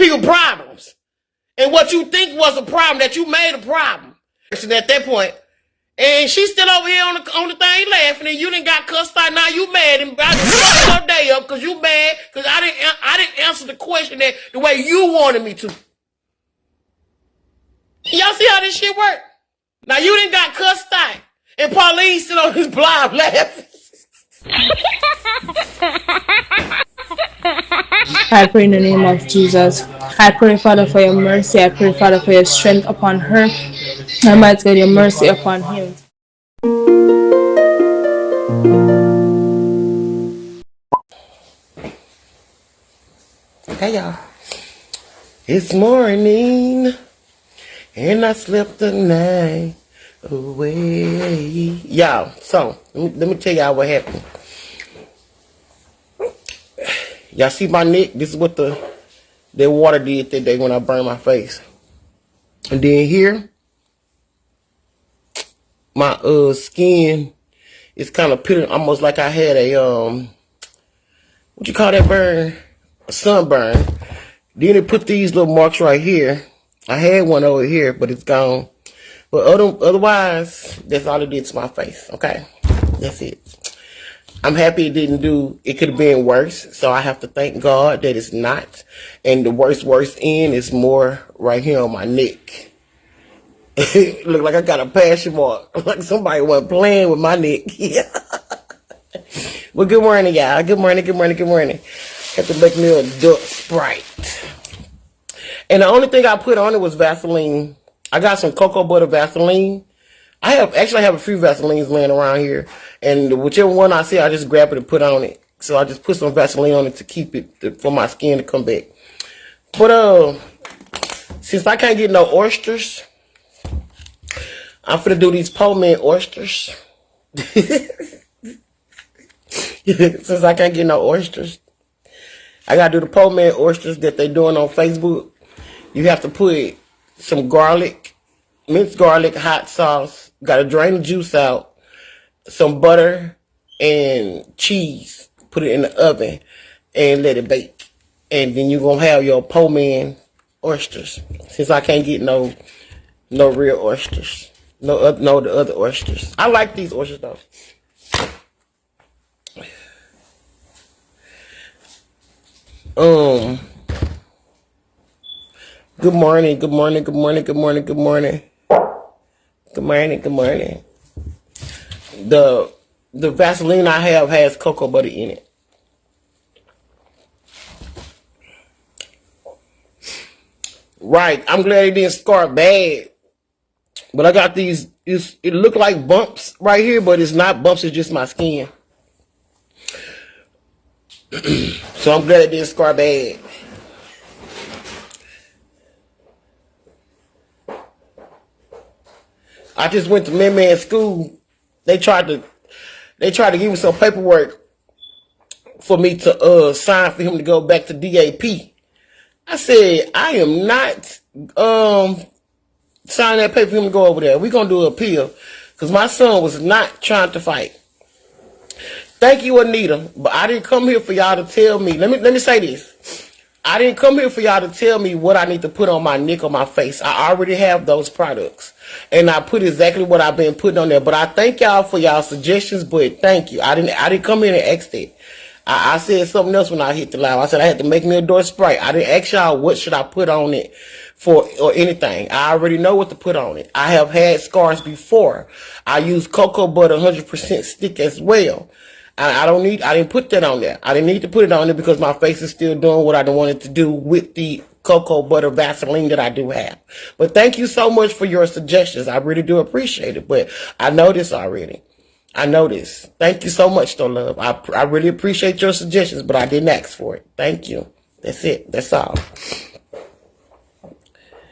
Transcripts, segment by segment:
people problems. And what you think was a problem, that you made a problem. At that point. And she's still over here on the thing laughing, and you done got cussed out. Now you mad and about to fuck your day up because you mad because I didn't answer the question the way you wanted me to. Y'all see how this shit work? Now you done got cussed out, and Pauline still on his blob laughing. I pray in the name of Jesus. I pray, Father, for your mercy. I pray, Father, for your strength upon her. I might get your mercy upon him. Hey, y'all. It's morning, and I slept the night away. Y'all, so, let me tell y'all what happened. Y'all see my neck? This is what the water did that day when I burned my face. And then here, my skin is kind of peeling, almost like I had a what you call that burn? A sunburn. Then it put these little marks right here. I had one over here, but it's gone. But otherwise, that's all it did to my face. Okay, that's it. I'm happy it didn't do, it could have been worse. So I have to thank God that it's not. And the worst end is more right here on my neck. Look like I got a passion mark. Like somebody wasn't playing with my neck. Yeah. Well, good morning, y'all. Good morning. Have to make me a duck Sprite. And the only thing I put on it was Vaseline. I got some cocoa butter Vaseline. I actually have a few Vaselines laying around here. And whichever one I see, I just grab it and put on it. So I just put some Vaseline on it to keep it, for my skin to come back. But since I can't get no oysters, I'm finna do these po man oysters. Since I can't get no oysters, I gotta do the po man oysters that they doing on Facebook. You have to put some garlic, minced garlic, hot sauce. Gotta drain the juice out. Some butter and cheese. Put it in the oven and let it bake. And then you're gonna have your po man oysters. Since I can't get no real oysters. The other oysters. I like these oysters though. Good morning. The Vaseline I have has cocoa butter in it. Right. I'm glad it didn't scar bad. But I got these, it look like bumps right here, but it's not bumps, it's just my skin. So I'm glad it didn't scar bad. I just went to man school. They tried to give me some paperwork for me to sign for him to go back to DAP. I said, I am not signing that paper for him to go over there. We're gonna do an appeal. Because my son was not trying to fight. Thank you, Anita. But I didn't come here for y'all to tell me. Let me say this. I didn't come here for y'all to tell me what I need to put on my neck or my face. I already have those products. And I put exactly what I've been putting on there. But I thank y'all for y'all suggestions, but thank you. I didn't come here and ask that. I said something else when I hit the live. I said I had to make me a door Sprite. I didn't ask y'all what should I put on it for or anything. I already know what to put on it. I have had scars before. I use cocoa butter 100% stick as well. I didn't put that on there. I didn't need to put it on there because my face is still doing what I wanted to do with the cocoa butter Vaseline that I do have. But thank you so much for your suggestions. I really do appreciate it. But I know this already. I know this. Thank you so much, though, love. I really appreciate your suggestions, but I didn't ask for it. Thank you. That's it. That's all.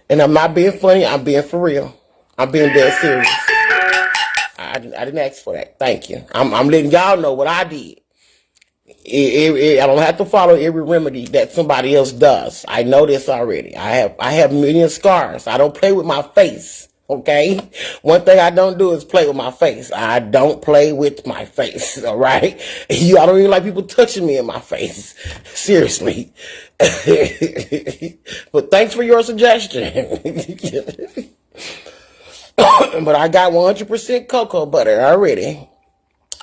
And I'm not being funny. I'm being for real. I'm being dead serious. I didn't ask for that. Thank you. I'm letting y'all know what I did. I don't have to follow every remedy that somebody else does. I know this already. I have million scars. I don't play with my face. Okay? One thing I don't do is play with my face. I don't play with my face, all right? I don't even like people touching me in my face. Seriously. But thanks for your suggestion. But I got 100% cocoa butter already.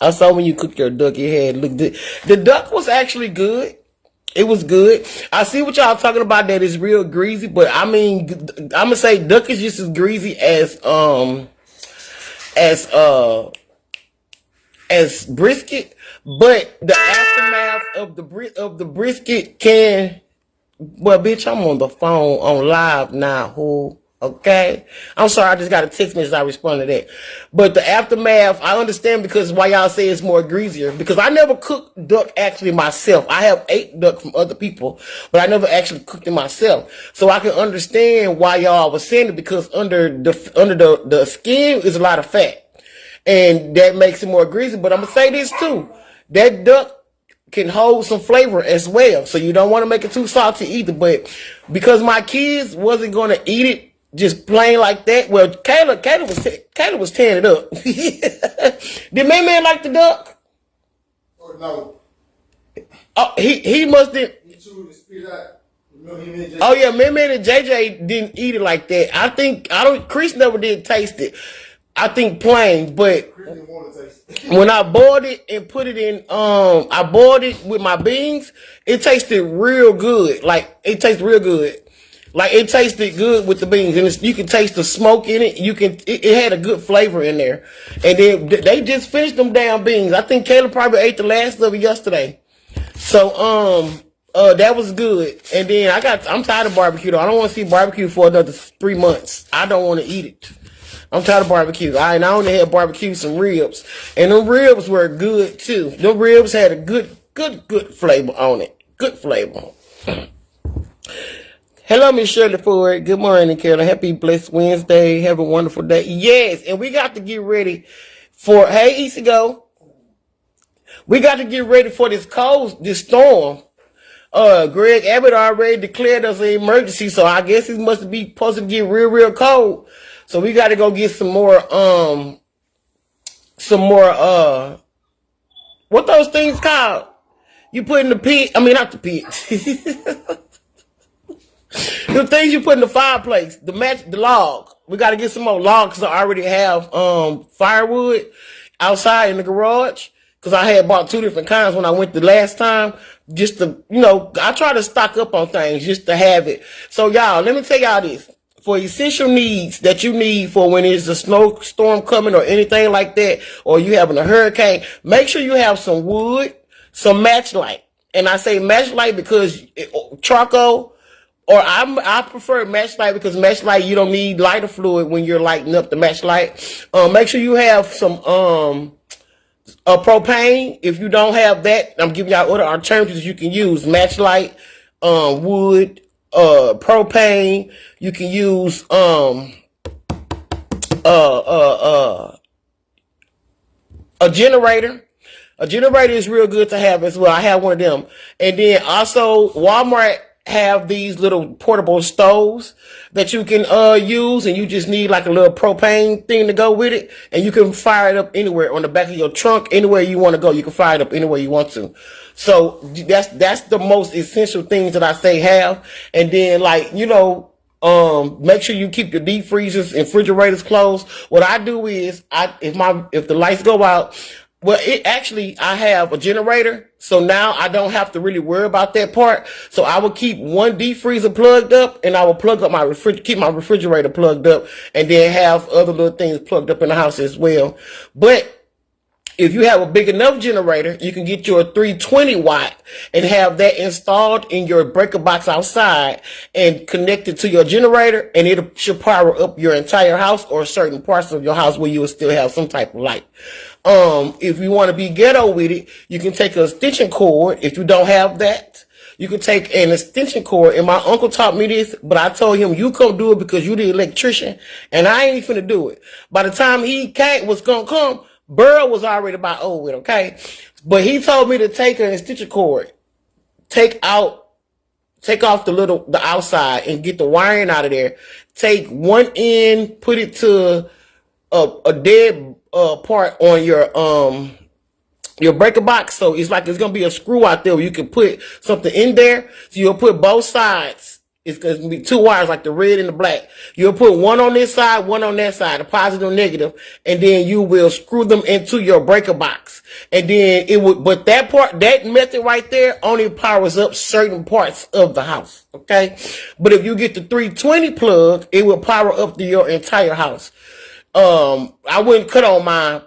I saw when you cook your duck, your head looked good. The duck was actually good. It was good. I see what y'all talking about that is real greasy, but I mean, I'm gonna say duck is just as greasy as brisket, but the aftermath of the brisket can. Well, bitch, I'm on the phone on live now. Who? Okay, I'm sorry. I just got a text message. I responded to that, but the aftermath, I understand because why y'all say it's more greasier. Because I never cooked duck actually myself. I have ate duck from other people, but I never actually cooked it myself. So I can understand why y'all was saying it because under the skin is a lot of fat, and that makes it more greasy. But I'm gonna say this too: that duck can hold some flavor as well. So you don't want to make it too salty either. But because my kids wasn't going to eat it just plain like that, well, Kayla was tearing it up. Did man like the duck? Oh, no. Oh, he must have. He chewed and spit out. Oh yeah, man and JJ didn't eat it like that. Chris never did taste it. I think plain, but when I boiled it and put it in, I boiled it with my beans. It tasted real good. Like it tasted real good. Like it tasted good with the beans, and you can taste the smoke in it. It had a good flavor in there. And then they just finished them damn beans. I think Kayla probably ate the last of it yesterday. So that was good. And then I'm tired of barbecue though. I don't want to see barbecue for another 3 months. I don't want to eat it. I'm tired of barbecue. I only had barbecue some ribs. And the ribs were good too. The ribs had a good flavor on it. Good flavor. Hello, Miss Shirley Ford. Good morning, Carolyn. Happy blessed Wednesday. Have a wonderful day. Yes, and we got to get ready for, hey, Easy Go. We got to get ready for this storm. Greg Abbott already declared us an emergency, so I guess it must be supposed to get real cold. So we got to go get some more, what those things called? You put in the pit, not the pit. The things you put in the fireplace, the log. We got to get some more logs because I already have, firewood outside in the garage. Cause I had bought 2 different kinds when I went the last time. Just to, I try to stock up on things just to have it. So y'all, let me tell y'all this. For essential needs that you need for when there's a snowstorm coming or anything like that, or you having a hurricane, make sure you have some wood, some matchlight. And I say matchlight because charcoal, or I prefer matchlight because matchlight, you don't need lighter fluid when you're lighting up the matchlight. Make sure you have some, propane. If you don't have that, I'm giving y'all other alternatives you can use. Matchlight, wood, propane. You can use a generator. A generator is real good to have as well. I have one of them. And then also Walmart have these little portable stoves that you can use, and you just need like a little propane thing to go with it, and you can fire it up anywhere on the back of your trunk, anywhere you want to go. You can fire it up anywhere you want to. So that's the most essential things that I say have. And then make sure you keep your deep freezers and refrigerators closed. What I do is if the lights go out, I have a generator, so now I don't have to really worry about that part. So I will keep one deep freezer plugged up, and I will plug up keep my refrigerator plugged up, and then have other little things plugged up in the house as well. But if you have a big enough generator, you can get your 320 watt and have that installed in your breaker box outside and connect it to your generator, and it should power up your entire house or certain parts of your house where you will still have some type of light. If you want to be ghetto with it, you can take an extension cord. If you don't have that, you can take an extension cord. And my uncle taught me this, but I told him, you come do it because you the electrician, and I ain't finna do it. By the time he was gonna come, Burl was already about over with, okay? But he told me to take an extension cord, take out take off the outside and get the wiring out of there. Take one end, put it to a dead part on your breaker box. So it's like it's gonna be a screw out there where you can put something in there. So you'll put both sides. It's gonna be two wires like the red and the black. You'll put one on this side, one on that side, the positive and negative, and then you will screw them into your breaker box. And then it would, but that method right there only powers up certain parts of the house. Okay. But if you get the 320 plug, it will power up your entire house. I wouldn't cut on my,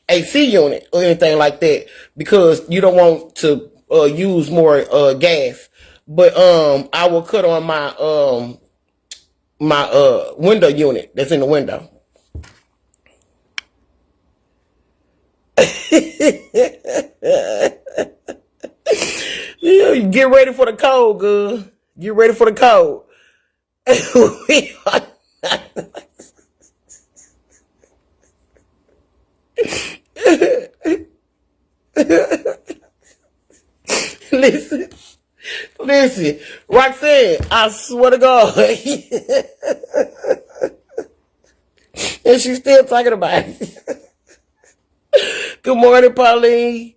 AC unit or anything like that because you don't want to, use more, gas. But, I will cut on my, window unit that's in the window. Yeah, get ready for the cold, good. Get ready for the cold. We are not Listen, Roxanne, I swear to God. And she's still talking about it. Good morning, Pauline.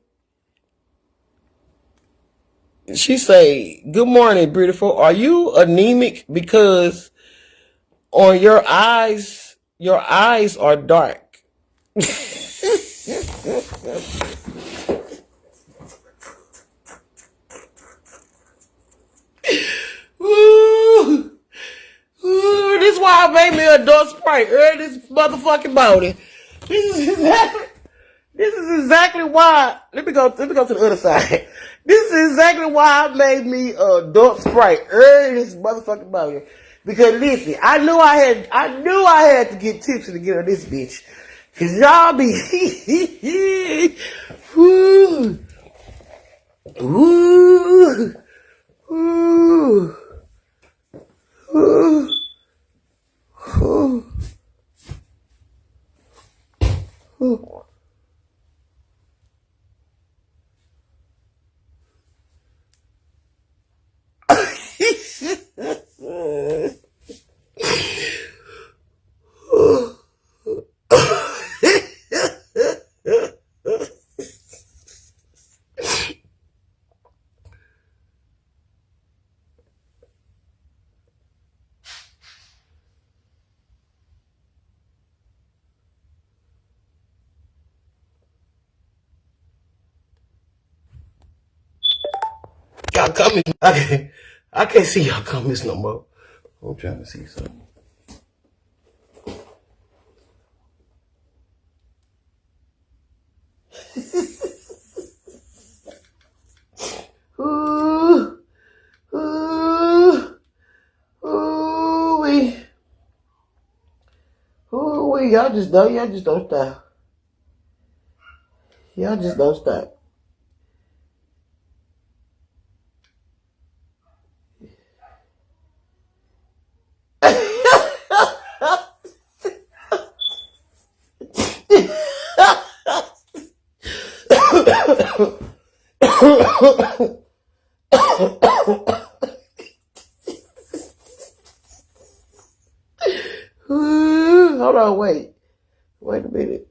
She say, good morning, beautiful. Are you anemic because on your eyes are dark? Ooh, this is why I made me a dust sprite early this motherfucking morning. This is exactly why. Let me go to the other side. This is exactly why I made me a adult Sprite early this motherfucking morning. Because listen, I knew I had to get tipsy to get on this bitch. Cause y'all be ooh, ooh, ooh, ooh, ooh, ooh. Y'all coming? I can't see y'all comments no more. I'm trying to see something. Ooh, ooh, ooh, y'all just don't stop. Y'all just don't stop. Hold on, wait a minute.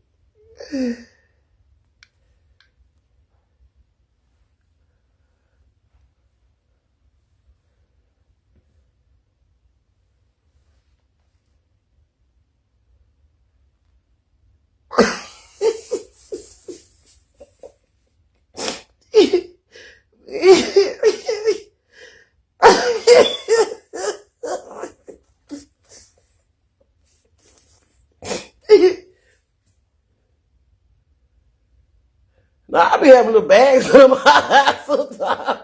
Now, I be having little bags in my eyes sometimes.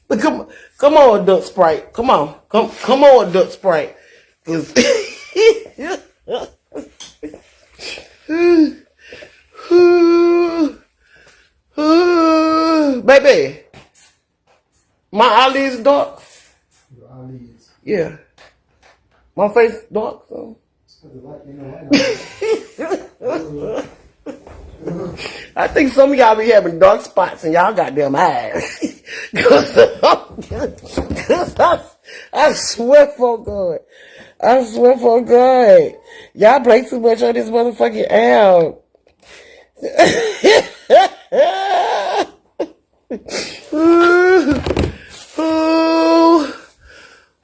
But come on, Duck Sprite. Come on, Duck Sprite. Baby, my eyelids dark. Your eyelids. Yeah, my face dark. So. I think some of y'all be having dark spots in y'all goddamn eyes. I swear for God. I swear for God. Y'all play too much on this motherfucking app.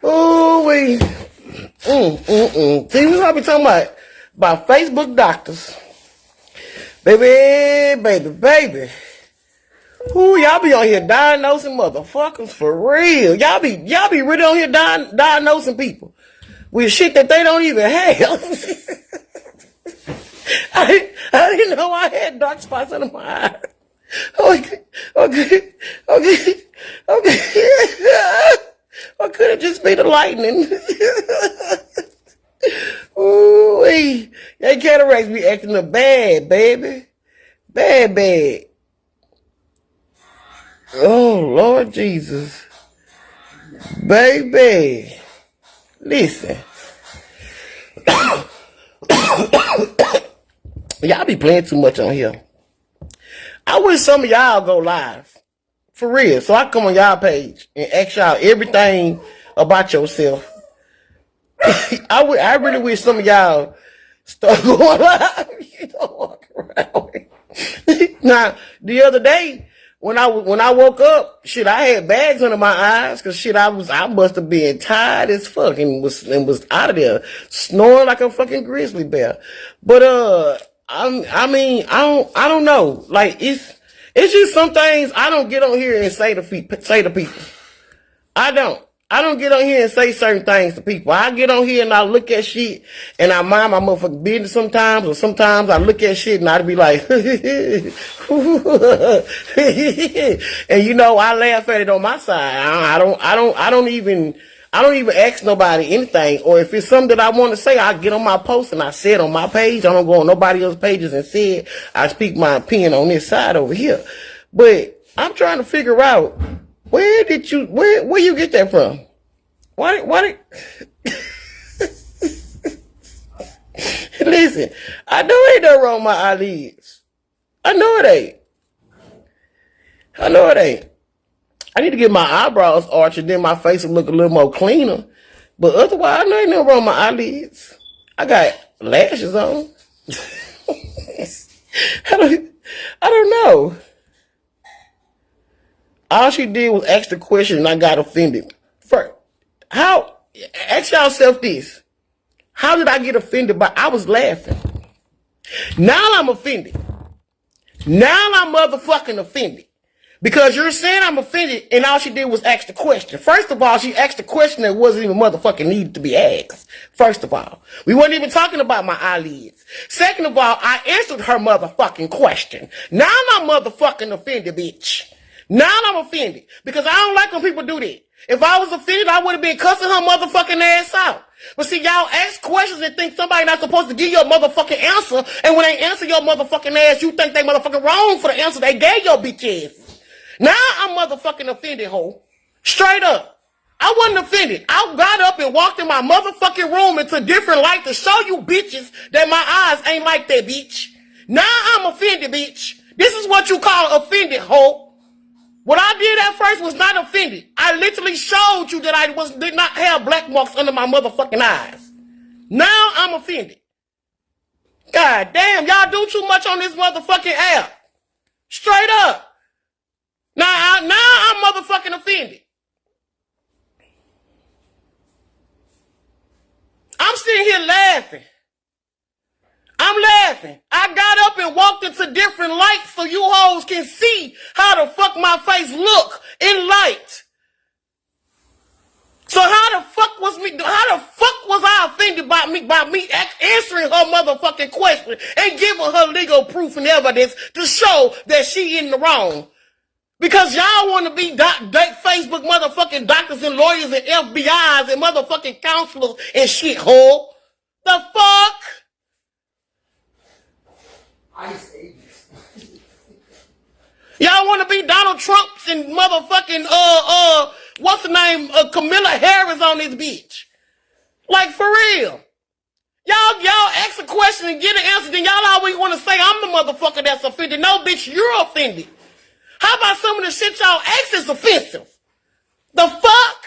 Oh, wait. See, we gonna be talking about Facebook doctors. Baby. Ooh, y'all be on here diagnosing motherfuckers for real. Y'all be really on here diagnosing people with shit that they don't even have. I didn't know I had dark spots under my eyes. Okay. Or could it just be the lightning? Ooh, that cataracts be acting up bad, baby. Bad. Oh, Lord Jesus. Baby. Listen. Y'all be playing too much on here. I wish some of y'all go live. For real. So I come on y'all page and ask y'all everything about yourself. I really wish some of y'all start going live. You don't walk around. Now, the other day, when I woke up, shit, I had bags under my eyes, cause shit, I must have been tired as fuck and was out of there, snoring like a fucking grizzly bear. But I don't know. Like it's just some things I don't get on here and say to people. I don't get on here and say certain things to people. I get on here and I look at shit and I mind my motherfucking business sometimes, or sometimes I look at shit and I be like, and you know, I laugh at it on my side. I don't even ask nobody anything, or if it's something that I want to say, I get on my post and I say it on my page. I don't go on nobody else's pages and say it. I speak my opinion on this side over here. But I'm trying to figure out, where you get that from? Why Listen, I know ain't nothing wrong with my eyelids. I know it ain't. I need to get my eyebrows arched and then my face will look a little more cleaner. But otherwise, I know ain't nothing wrong with my eyelids. I got lashes on. I don't know. All she did was ask the question and I got offended. First, ask yourself this. How did I get offended? I was laughing. Now I'm offended. Now I'm motherfucking offended. Because you're saying I'm offended and all she did was ask the question. First of all, she asked a question that wasn't even motherfucking needed to be asked. First of all, we weren't even talking about my eyelids. Second of all, I answered her motherfucking question. Now I'm motherfucking offended, bitch. Now I'm offended because I don't like when people do that. If I was offended, I would have been cussing her motherfucking ass out. But see, y'all ask questions and think somebody not supposed to give you a motherfucking answer, and when they answer your motherfucking ass, you think they motherfucking wrong for the answer they gave your bitch asses. Now I'm motherfucking offended, ho. Straight up. I wasn't offended. I got up and walked in my motherfucking room into different light to show you bitches that my eyes ain't like that, bitch. Now I'm offended, bitch. This is what you call offended, ho. What I did at first was not offended. I literally showed you that I did not have black marks under my motherfucking eyes. Now I'm offended. God damn, y'all do too much on this motherfucking app. Straight up. Now I'm motherfucking offended. I'm sitting here laughing. I'm laughing. I got up and walked into different lights so you hoes can see how the fuck my face look in light. So how the fuck was I offended by me answering her motherfucking question and giving her legal proof and evidence to show that she in the wrong? Because y'all want to be Facebook motherfucking doctors and lawyers and FBIs and motherfucking counselors and shit, ho. The fuck? Ice agents. Y'all want to be Donald Trumps and motherfucking, what's the name? Camilla Harris on this bitch. Like, for real. Y'all ask a question and get an answer, then y'all always want to say I'm the motherfucker that's offended. No, bitch, you're offended. How about some of the shit y'all ask is offensive? The fuck?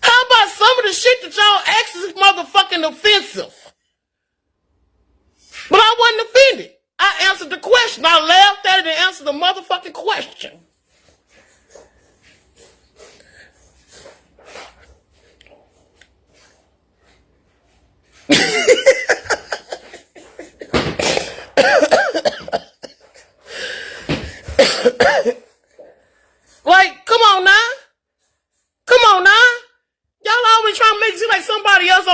How about some of the shit that y'all ask is motherfucking offensive? But I wasn't offended. I answered the question. I laughed at it and answered the motherfucking question. Like, come on now. Come on now. Y'all always trying to make it seem like somebody else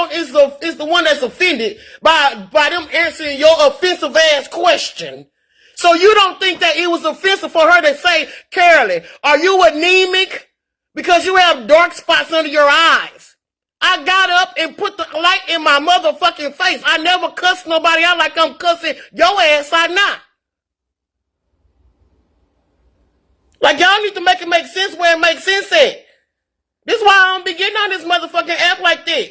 is the one that's offended by them answering your offensive ass question. So you don't think that it was offensive for her to say, Corolyn, are you anemic? Because you have dark spots under your eyes. I got up and put the light in my motherfucking face. I never cussed nobody out like I'm cussing your ass out now. Like, y'all need to make it make sense where it makes sense at. This is why I don't be getting on this motherfucking app like that.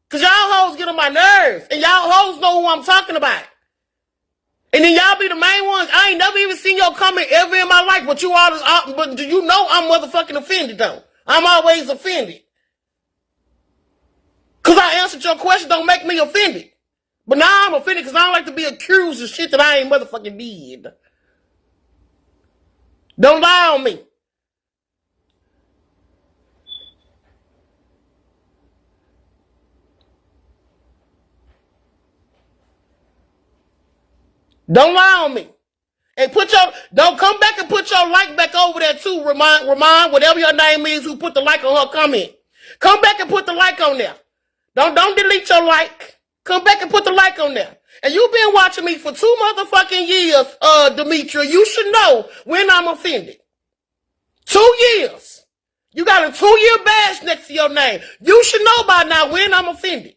Because y'all hoes get on my nerves. And y'all hoes know who I'm talking about. And then y'all be the main ones. I ain't never even seen your comment ever in my life. But do you know I'm motherfucking offended, though? I'm always offended. Because I answered your question don't make me offended. But now I'm offended because I don't like to be accused of shit that I ain't motherfucking did. Don't lie on me. Don't lie on me. And don't come back and put your like back over there too, Remind, whatever your name is, who put the like on her comment. Come back and put the like on there. Don't delete your like. Come back and put the like on there. And you've been watching me for 2 motherfucking years, Demetria. You should know when I'm offended. 2 years. You got a 2-year badge next to your name. You should know by now when I'm offended.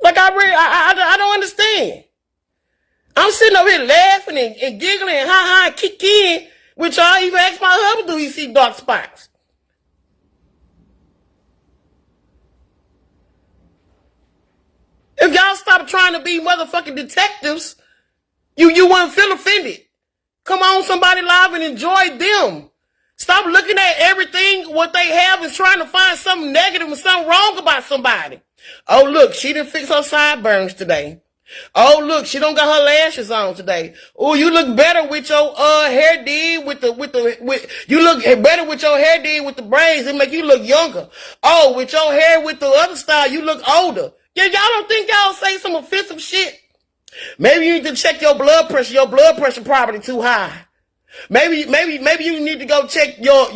Like, I don't understand. I'm sitting over here laughing and giggling and ha and kick in, which I even asked my husband, do he see dark spots? If y'all stop trying to be motherfucking detectives, you wouldn't feel offended. Come on, somebody live and enjoy them. Stop looking at everything, what they have, and trying to find something negative and something wrong about somebody. Oh, look, she didn't fix her sideburns today. Oh, look, she don't got her lashes on today. Oh, you look better with your hair did you look better with your hair did with the braids. It make you look younger. Oh, with your hair with the other style, you look older. Yeah, y'all don't think y'all say some offensive shit? Maybe you need to check your blood pressure. Your blood pressure probably too high. Maybe you need to go check your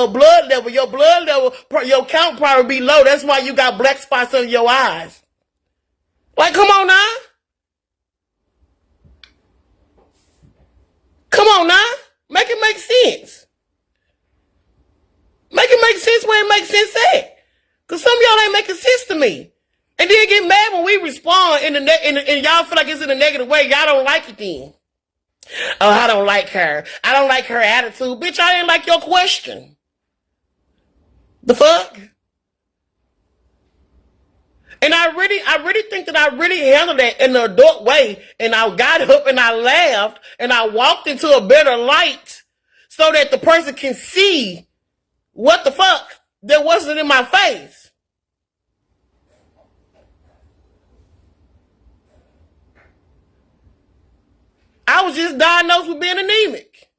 blood level. Your blood level, your count probably be low. That's why you got black spots under your eyes. Like, come on now. Come on now. Make it make sense. Make it make sense where it makes sense at. Because some of y'all ain't making sense to me. And then get mad when we respond and y'all feel like it's in a negative way. Y'all don't like it then. Oh, I don't like her. I don't like her attitude. Bitch, I didn't like your question. The fuck? And I really think that I really handled that in an adult way. And I got up and I laughed and I walked into a better light so that the person can see what the fuck that wasn't in my face. I was just diagnosed with being anemic.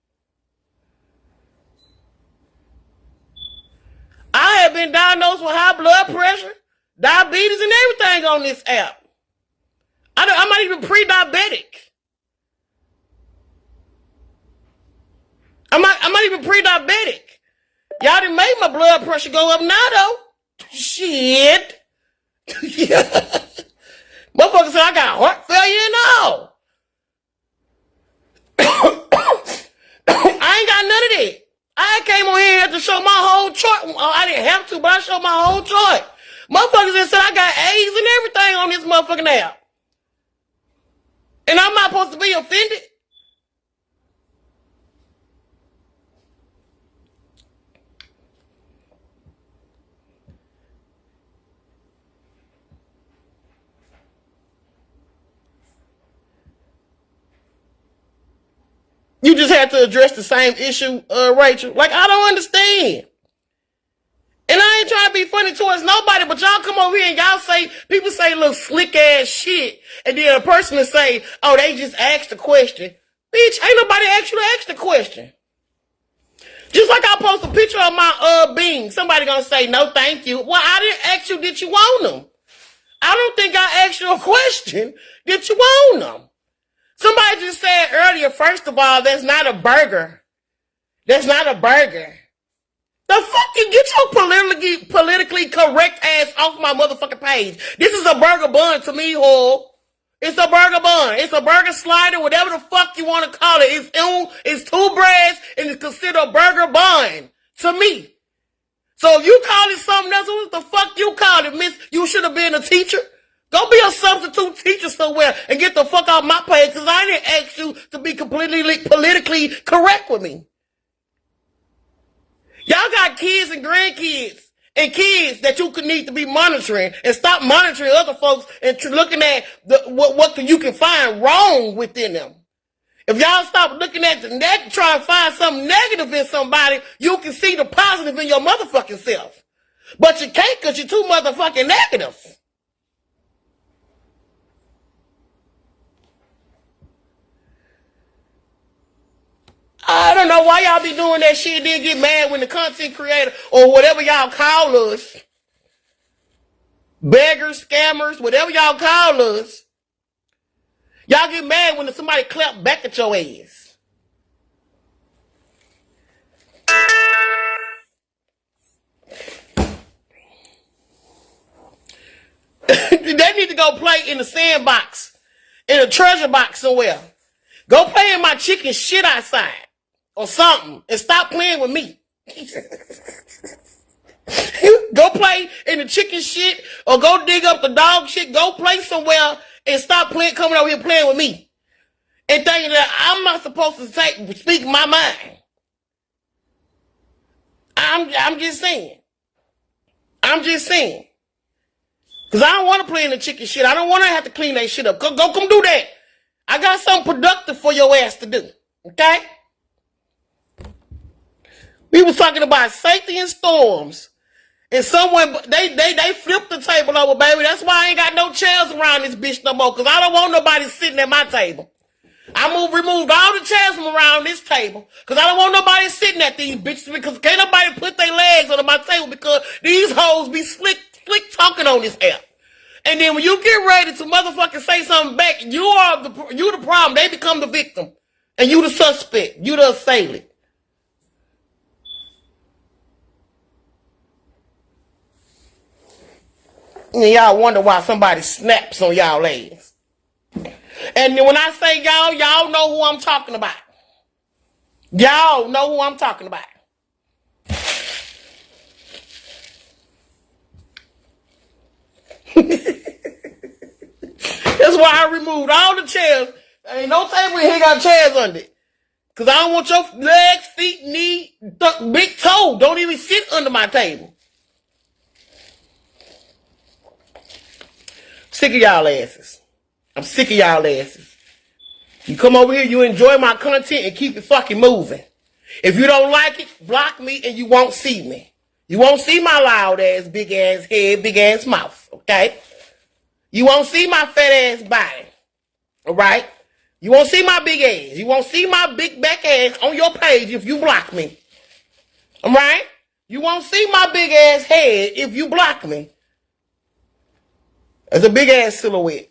I have been diagnosed with high blood pressure, diabetes, and everything on this app. I'm not even pre-diabetic. I'm not even pre-diabetic. Y'all done made my blood pressure go up now, though. Shit. Yeah. Motherfucker said I got heart failure and all. I ain't got none of that. I came on here to show my whole chart. I didn't have to, but I showed my whole chart. Motherfuckers just said I got A's and everything on this motherfucking app. And I'm not supposed to be offended. You just had to address the same issue, Rachel. Like, I don't understand. And I ain't trying to be funny towards nobody, but y'all come over here and y'all say, people say little slick ass shit, and then a person will say, oh, they just asked the question. Bitch, ain't nobody asked you to ask the question. Just like I post a picture of my beans. Somebody gonna say, no, thank you. Well, I didn't ask you, did you want them? I don't think I asked you a question. Did you want them? Somebody just said earlier, first of all, that's not a burger. That's not a burger. The fuck you get your politically correct ass off my motherfucking page. This is a burger bun to me, whore. It's a burger bun. It's a burger slider, whatever the fuck you want to call it. It's two breads and it's considered a burger bun to me. So if you call it something else, what the fuck you call it, miss? You should have been a teacher. Go be a substitute teacher somewhere and get the fuck off my page because I didn't ask you to be completely politically correct with me. Y'all got kids and grandkids and kids that you could need to be monitoring and stop monitoring other folks and looking at what you can find wrong within them. If y'all stop looking at the negative, try and find something negative in somebody, you can see the positive in your motherfucking self. But you can't because you're too motherfucking negative. I don't know why y'all be doing that shit, then get mad when the content creator or whatever y'all call us, beggars, scammers, whatever y'all call us, y'all get mad when somebody clap back at your ass. They need to go play in the sandbox, in a treasure box somewhere. Go play in my chicken shit outside. Or something, and stop playing with me. Go play in the chicken shit, or go dig up the dog shit. Go play somewhere and stop coming over here playing with me, and thinking that I'm not supposed to speak my mind. I'm just saying. I'm just saying. Because I don't want to play in the chicken shit. I don't want to have to clean that shit up. Go come do that. I got something productive for your ass to do. Okay? We was talking about safety and storms. And someone, they flipped the table over, baby. That's why I ain't got no chairs around this bitch no more. Because I don't want nobody sitting at my table. I removed all the chairs from around this table. Because I don't want nobody sitting at these bitches. Because can't nobody put their legs under my table. Because these hoes be slick talking on this app. And then when you get ready to motherfucking say something back, you the problem. They become the victim. And you the suspect. You the assailant. And y'all wonder why somebody snaps on y'all ass. And when I say y'all know who I'm talking about. Y'all know who I'm talking about. That's why I removed all the chairs. There ain't no table here got chairs under it. Because I don't want your legs, feet, knee, big toe. Don't even sit under my table. Sick of y'all asses. I'm sick of y'all asses. You come over here, you enjoy my content and keep it fucking moving. If you don't like it, block me and you won't see me. You won't see my loud ass, big ass head, big ass mouth, okay? You won't see my fat ass body, alright? You won't see my big ass. You won't see my big back ass on your page if you block me. Alright? You won't see my big ass head if you block me. It's a big ass silhouette.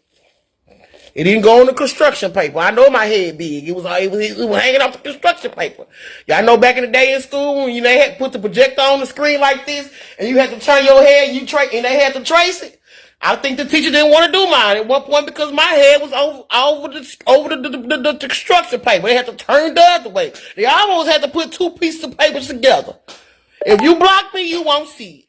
It didn't go on the construction paper. I know my head big. It was hanging off the construction paper. Y'all know back in the day in school when they had put the projector on the screen like this and you had to turn your head and they had to trace it. I think the teacher didn't want to do mine at one point because my head was over the construction paper. They had to turn the other way. They almost had to put two pieces of paper together. If you block me, you won't see it.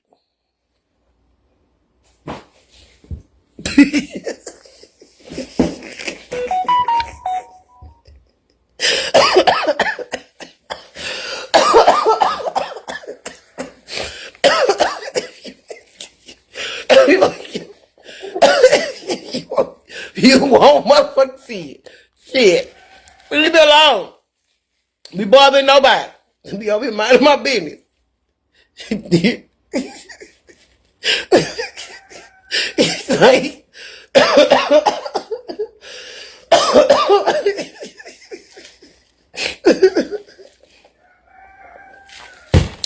You won't motherfucking see it. Shit. Leave me alone. Be bothering nobody. Be over here minding my business. It's like,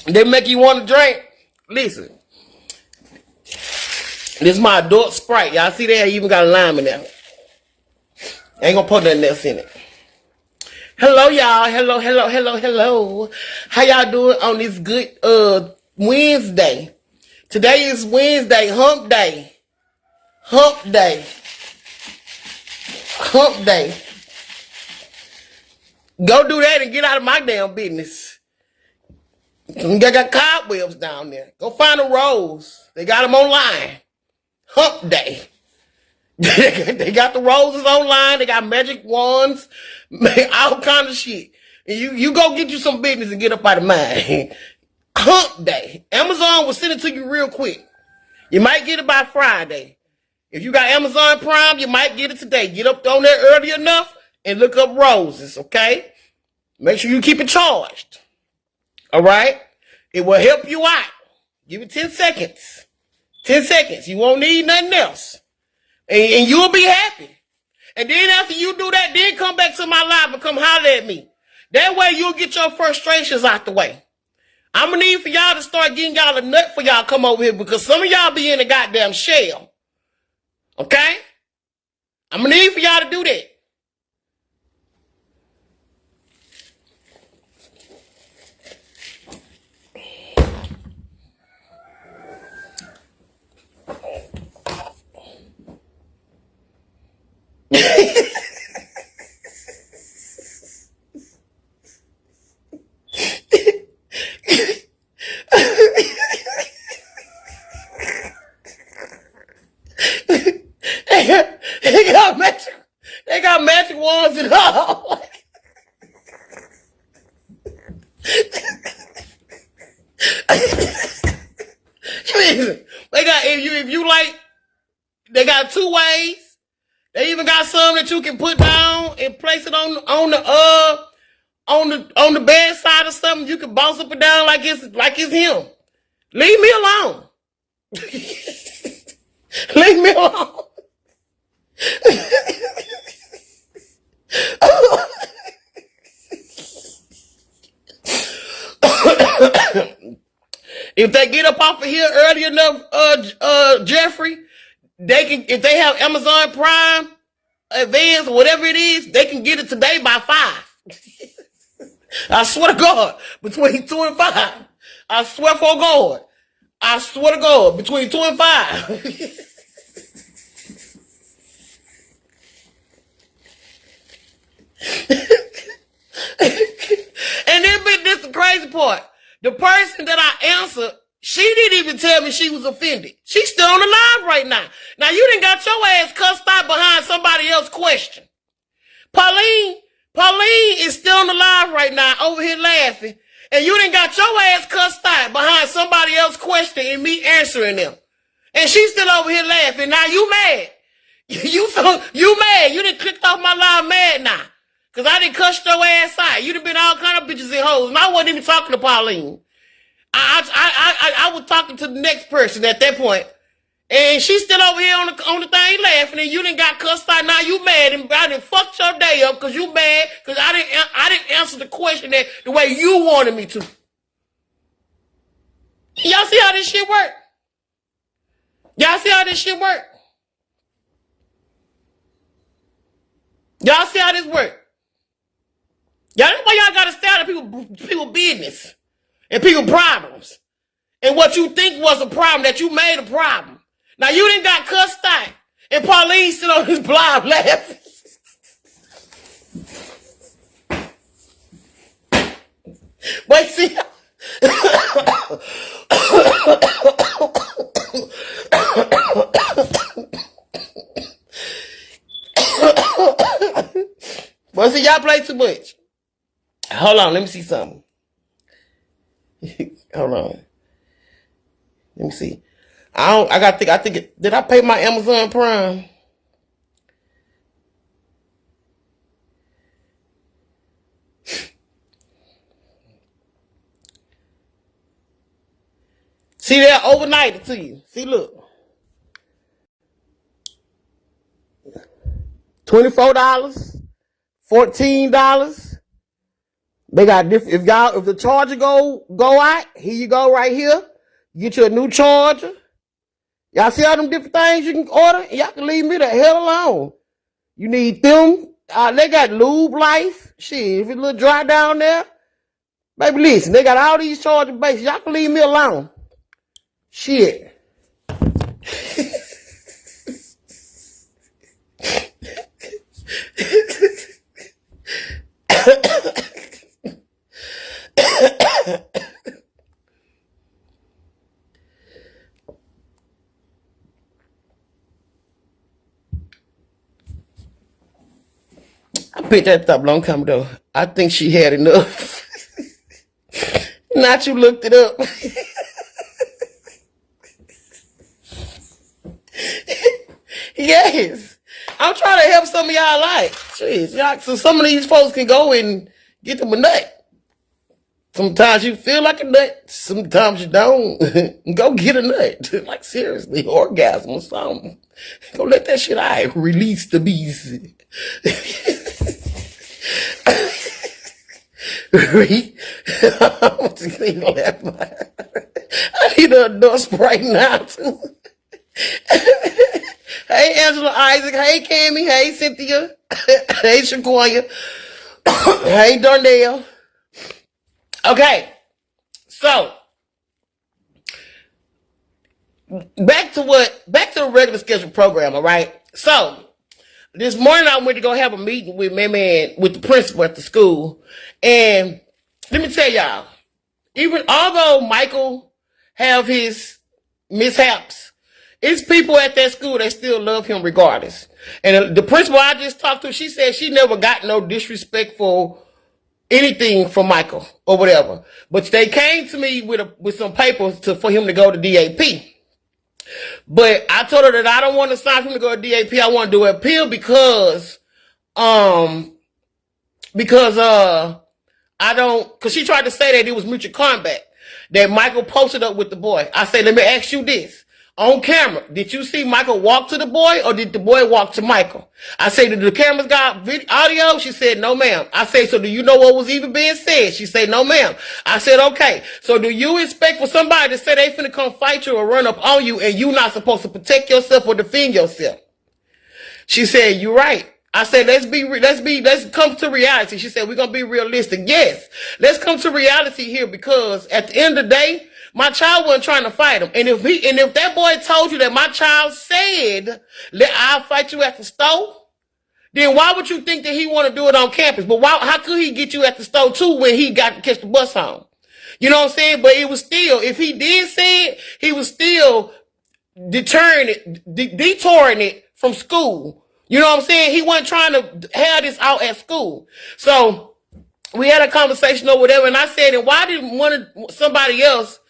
they make you want to drink. Listen, this is my adult Sprite. Y'all see that? I even got a lime in there. I ain't gonna put nothing else in it. Hello, y'all. Hello. How y'all doing on this good Wednesday? Today is Wednesday, hump day. Hump day. Hump day. Go do that and get out of my damn business. I got cobwebs down there. Go find a rose. They got them online. Hump day. They got the roses online. They got magic wands. All kind of shit. And you go get you some business and get up out of mine. Hump day. Amazon will send it to you real quick. You might get it by Friday. If you got Amazon Prime, you might get it today. Get up on there early enough and look up roses, okay? Make sure you keep it charged. All right? It will help you out. Give it 10 seconds. 10 seconds. You won't need nothing else. And you'll be happy. And then after you do that, then come back to my live and come holler at me. That way you'll get your frustrations out the way. I'm going to need for y'all to start getting y'all a nut for y'all come over here because some of y'all be in the goddamn shell. Okay? I'm going to need for y'all to do that. They got magic wands and all. Listen, they got if you like, they got 2 ways. They even got some that you can put down and place it on the bedside or something. You can bounce up and down like it's him. Leave me alone. Leave me alone. If they get up off of here early enough, Jeffrey, they can, if they have Amazon Prime, Advance, whatever it is, they can get it today by 5. I swear to God, between 2 and 5. I swear for God. I swear to God, between 2 and 5. And then this the crazy part. The person that I answered, she didn't even tell me she was offended. She's still on the live right now. Now you done got your ass cussed out behind somebody else's question. Pauline is still on the live right now over here laughing. And you done got your ass cussed out behind somebody else's question and me answering them. And she's still over here laughing. Now you mad. You mad. You done clicked off my live mad now. Cause I done cussed your ass out. You done been all kind of bitches and hoes. And I wasn't even talking to Pauline. I was talking to the next person at that point. And she's still over here on the thing laughing, and you done got cussed out. Now you mad, and I done fucked your day up because you mad because I didn't answer the question the way you wanted me to. Y'all see how this shit work? Y'all see how this shit work? Y'all see how this work? Y'all, that's why y'all gotta stay out of people business and people problems. And what you think was a problem that you made a problem. Now you done got cussed out, and Pauline sit on his blob laughing. Wait, see. Well, see, y'all play too much. Hold on, let me see something. Hold on. Let me see. I think, did I pay my Amazon Prime? See that overnight to you. See, look. $24, $14. They got different. If the charger go out, here you go right here. Get you a new charger. Y'all see all them different things you can order? And y'all can leave me the hell alone. You need them. They got lube life. Shit, if it's a little dry down there, baby, listen, they got all these charging bases. Y'all can leave me alone. Shit. I picked that up long time ago. I think she had enough. Not you looked it up. Yes. I'm trying to help some of y'all like. Jeez, y'all, so some of these folks can go and get them a nut. Sometimes you feel like a nut. Sometimes you don't. Go get a nut. Like seriously, orgasm or something. Go let that shit out. Release the beast. I need a nurse right now too. Hey Angela Isaac, hey Cammy, hey Cynthia, hey Shaquoia, hey Darnell. Okay, so back to the regular scheduled program, all right? So this morning I went to go have a meeting with with the principal at the school. And let me tell y'all, even although Michael have his mishaps, it's people at that school that still love him regardless. And the principal I just talked to, she said she never got no disrespectful anything from Michael or whatever. But they came to me with some papers for him to go to DAP. But I told her that I don't want to sign for him to go to DAP. I want to do an appeal because because she tried to say that it was mutual combat, that Michael posted up with the boy. I said, let me ask you this. On camera, did you see Michael walk to the boy or did the boy walk to Michael? I said, did the cameras got audio? She said, no, ma'am. I said, so do you know what was even being said? She said, no, ma'am. I said, okay. So do you expect for somebody to say they finna come fight you or run up on you and you not supposed to protect yourself or defend yourself? She said, you're right. I said, let's come to reality. She said, we're going to be realistic. Yes, let's come to reality here because at the end of the day, my child wasn't trying to fight him. And if that boy told you that my child said, I'll fight you at the store, then why would you think that he want to do it on campus? But how could he get you at the store too when he got to catch the bus home? You know what I'm saying? But it was still, if he did say it, he was still detouring it from school. You know what I'm saying? He wasn't trying to have this out at school. So we had a conversation or whatever, and I said, and why didn't somebody else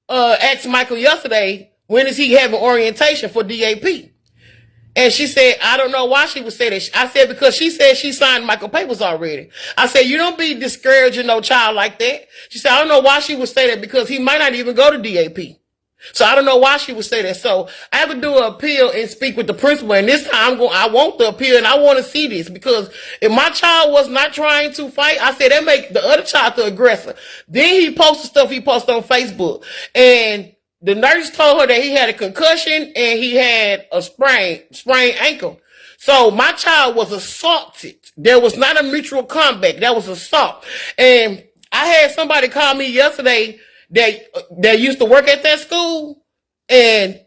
ask Michael yesterday, when is he having orientation for DAP? And she said, I don't know why she would say that. I said, because she said she signed Michael papers already. I said, you don't be discouraging no child like that. She said, I don't know why she would say that because he might not even go to DAP. So I don't know why she would say that. So I have to do an appeal and speak with the principal. And this time I want the appeal and I want to see this because if my child was not trying to fight, I said that make the other child the aggressor. Then he posted stuff he posted on Facebook. And the nurse told her that he had a concussion and he had a sprained ankle. So my child was assaulted. There was not a mutual combat. That was assault. And I had somebody call me yesterday that used to work at that school, and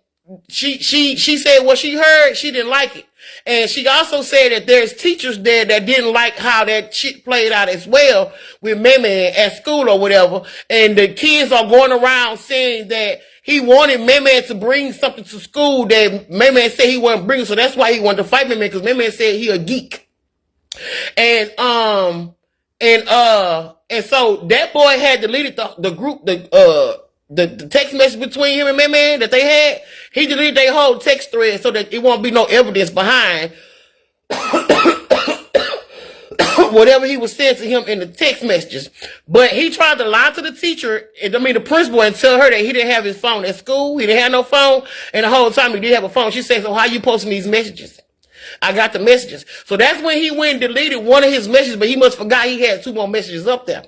she said what she heard, she didn't like it. And she also said that there's teachers there that didn't like how that shit played out as well with Meme at school or whatever. And the kids are going around saying that he wanted Meme to bring something to school that Meme said he wasn't bringing, so that's why he wanted to fight Meme, because Meme said he a geek. And so that boy had deleted the group, the text message between him and Meme that they had. He deleted their whole text thread so that it won't be no evidence behind whatever he was saying to him in the text messages. But he tried to lie to the teacher, the principal, and tell her that he didn't have his phone at school. He didn't have no phone. And the whole time he did have a phone. She said, so how you posting these messages? I got the messages. So that's when he went and deleted one of his messages, but he must forgot he had 2 more messages up there.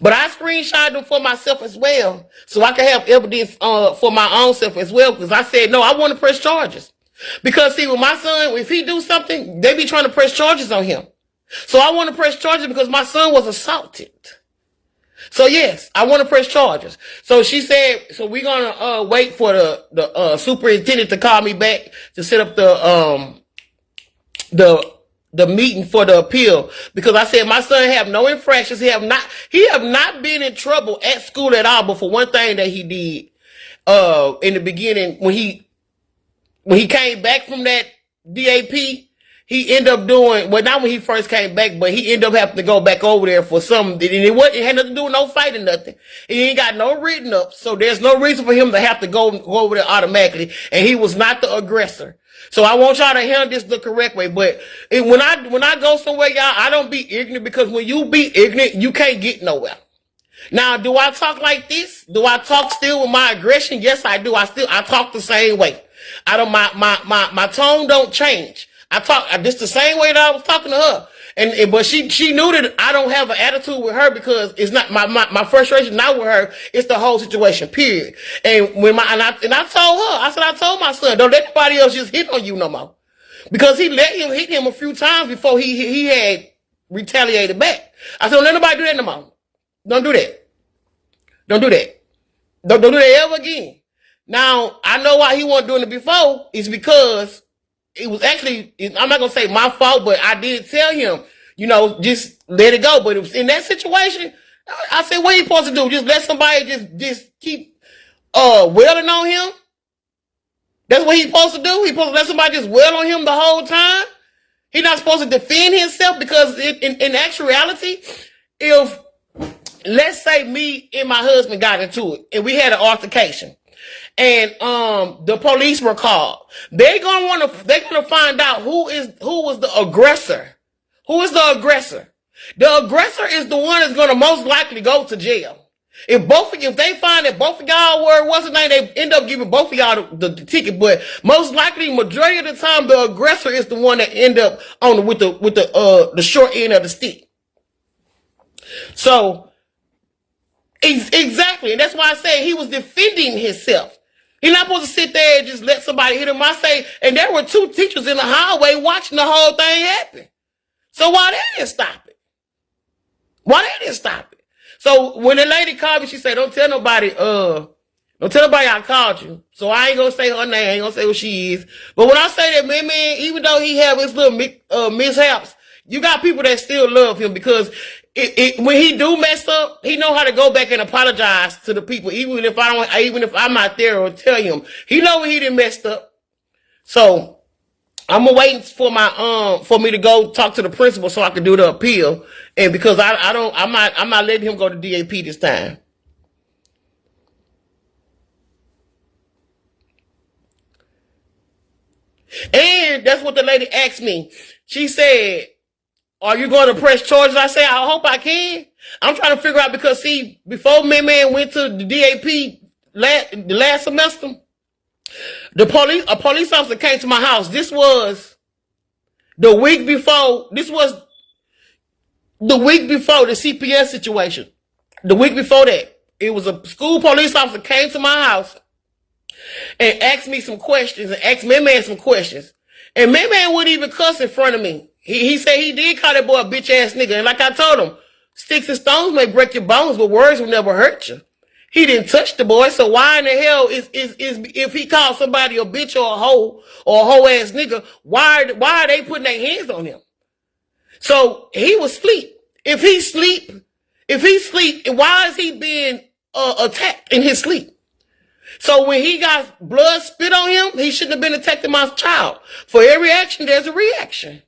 But I screenshot them for myself as well, so I can have evidence for my own self as well, because I said, no, I want to press charges. Because see, with my son, if he do something, they be trying to press charges on him. So I want to press charges because my son was assaulted. So yes, I want to press charges. So she said, so we're going to wait for the superintendent to call me back to set up the meeting for the appeal, because I said my son have no infractions. He have not been in trouble at school at all. But for one thing that he did in the beginning, when he came back from that DAP, he ended up doing, well, not when he first came back, but he ended up having to go back over there for something. And it had nothing to do with no fighting, nothing. He ain't got no written up, so there's no reason for him to have to go over there automatically. And he was not the aggressor. So I want y'all to handle this the correct way. But when I go somewhere, y'all, I don't be ignorant, because when you be ignorant, you can't get nowhere. Now, do I talk like this? Do I talk still with my aggression? Yes, I do. I talk the same way. I don't, my tone don't change. I talk just the same way that I was talking to her. But she knew that I don't have an attitude with her, because it's not my frustration not with her, it's the whole situation, period. And I told her, I told my son, don't let anybody else just hit on you no more. Because he let him hit him a few times before he had retaliated back. I said, don't let nobody do that no more. Don't do that. Don't do that. Don't do that ever again. Now, I know why he wasn't doing it before. It's because it was actually, I'm not going to say my fault, but I did tell him, just let it go. But it was in that situation, I said, what are you supposed to do? Just let somebody just keep wailing on him? That's what he's supposed to do? He's supposed to let somebody just wail on him the whole time? He's not supposed to defend himself? Because in actuality, if, let's say me and my husband got into it, and we had an altercation, and the police were called, they're gonna find out who was the aggressor. Who is the aggressor? The aggressor is the one that's gonna most likely go to jail. If they find that both of y'all were what's the name, they end up giving both of y'all the ticket. But most likely, majority of the time, the aggressor is the one that end up with the short end of the stick. So exactly, and that's why I say he was defending himself. He's not supposed to sit there and just let somebody hit him. I say, and there were 2 teachers in the hallway watching the whole thing happen. So why they didn't stop it? Why they didn't stop it? So when the lady called me, she said, don't tell nobody I called you. So I ain't gonna say her name, I ain't gonna say who she is. But when I say that, man, even though he have his little mishaps, you got people that still love him, because when he do mess up, he know how to go back and apologize to the people, even if I'm not there or tell him. He know when he done messed up. So I'm waiting for for me to go talk to the principal so I can do the appeal. And because I'm not letting him go to DAP this time. And that's what the lady asked me. She said, are you going to press charges? I said, I hope I can. I'm trying to figure out, because see, before man went to the DAP the last semester, a police officer came to my house. This was the week before the CPS situation. The week before that, it was a school police officer came to my house and asked me some questions, and asked man some questions. And man wouldn't even cuss in front of me. He said he did call that boy a bitch ass nigga. And like I told him, sticks and stones may break your bones, but words will never hurt you. He didn't touch the boy, so why in the hell is if he called somebody a bitch or a hoe ass nigga, why are they putting their hands on him? So he was asleep. If he sleep, why is he being attacked in his sleep? So when he got blood spit on him, he shouldn't have been attacking my child. For every action, there's a reaction.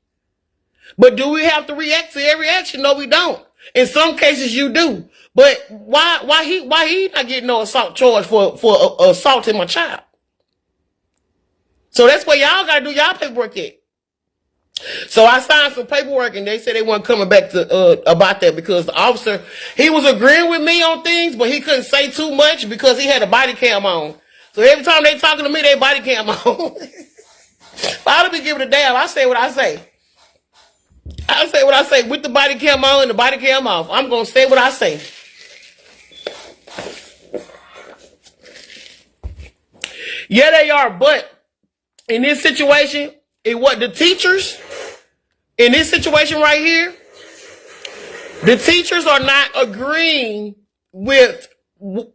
But do we have to react to every action? No, we don't. In some cases, you do. But why he not getting no assault charge for assaulting my child? So that's where y'all gotta do y'all paperwork at. So I signed some paperwork, and they said they weren't coming back to about that because the officer, he was agreeing with me on things, but he couldn't say too much because he had a body cam on. So every time they talking to me, they body cam on. I don't be giving a damn. I say what I say. I say what I say with the body cam on and the body cam off. I'm gonna say what I say. Yeah, they are, but in this situation, it was the teachers. In this situation right here, the teachers are not agreeing with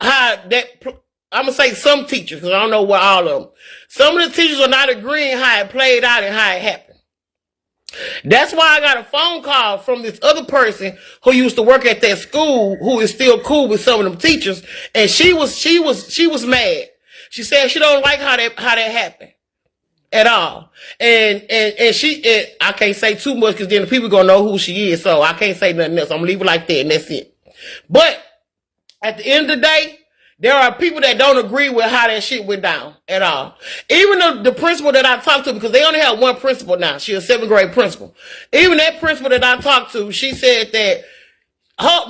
how that. I'm gonna say some teachers because I don't know what all of them. Some of the teachers are not agreeing how it played out and how it happened. That's why I got a phone call from this other person who used to work at that school, who is still cool with some of them teachers, and she was mad. She said she don't like how that happened at all, and I can't say too much because then the people gonna know who she is, so I can't say nothing else. I'm gonna leave it like that, and that's it. But at the end of the day, there are people that don't agree with how that shit went down at all. Even the principal that I talked to, because they only have one principal now. She's a 7th grade principal. Even that principal that I talked to, she said that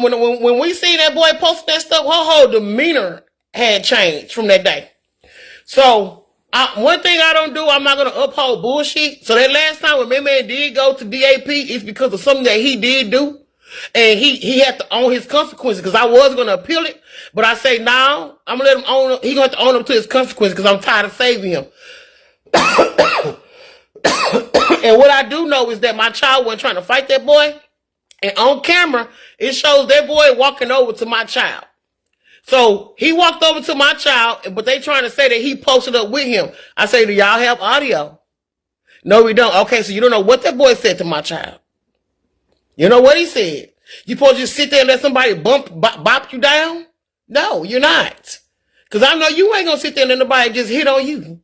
when we seen that boy posting that stuff, her whole demeanor had changed from that day. So one thing I don't do, I'm not going to uphold bullshit. So that last time when my man did go to DAP, it's because of something that he did do. And he had to own his consequences because I was going to appeal it. But I say, now I'm going to let him own it. He's going to have to own up to his consequences because I'm tired of saving him. And what I do know is that my child wasn't trying to fight that boy. And on camera, it shows that boy walking over to my child. So he walked over to my child, but they trying to say that he posted up with him. I say, do y'all have audio? No, we don't. Okay, so you don't know what that boy said to my child. You know what he said? You supposed to just sit there and let somebody bop you down? No, you're not. Because I know you ain't going to sit there and let nobody just hit on you.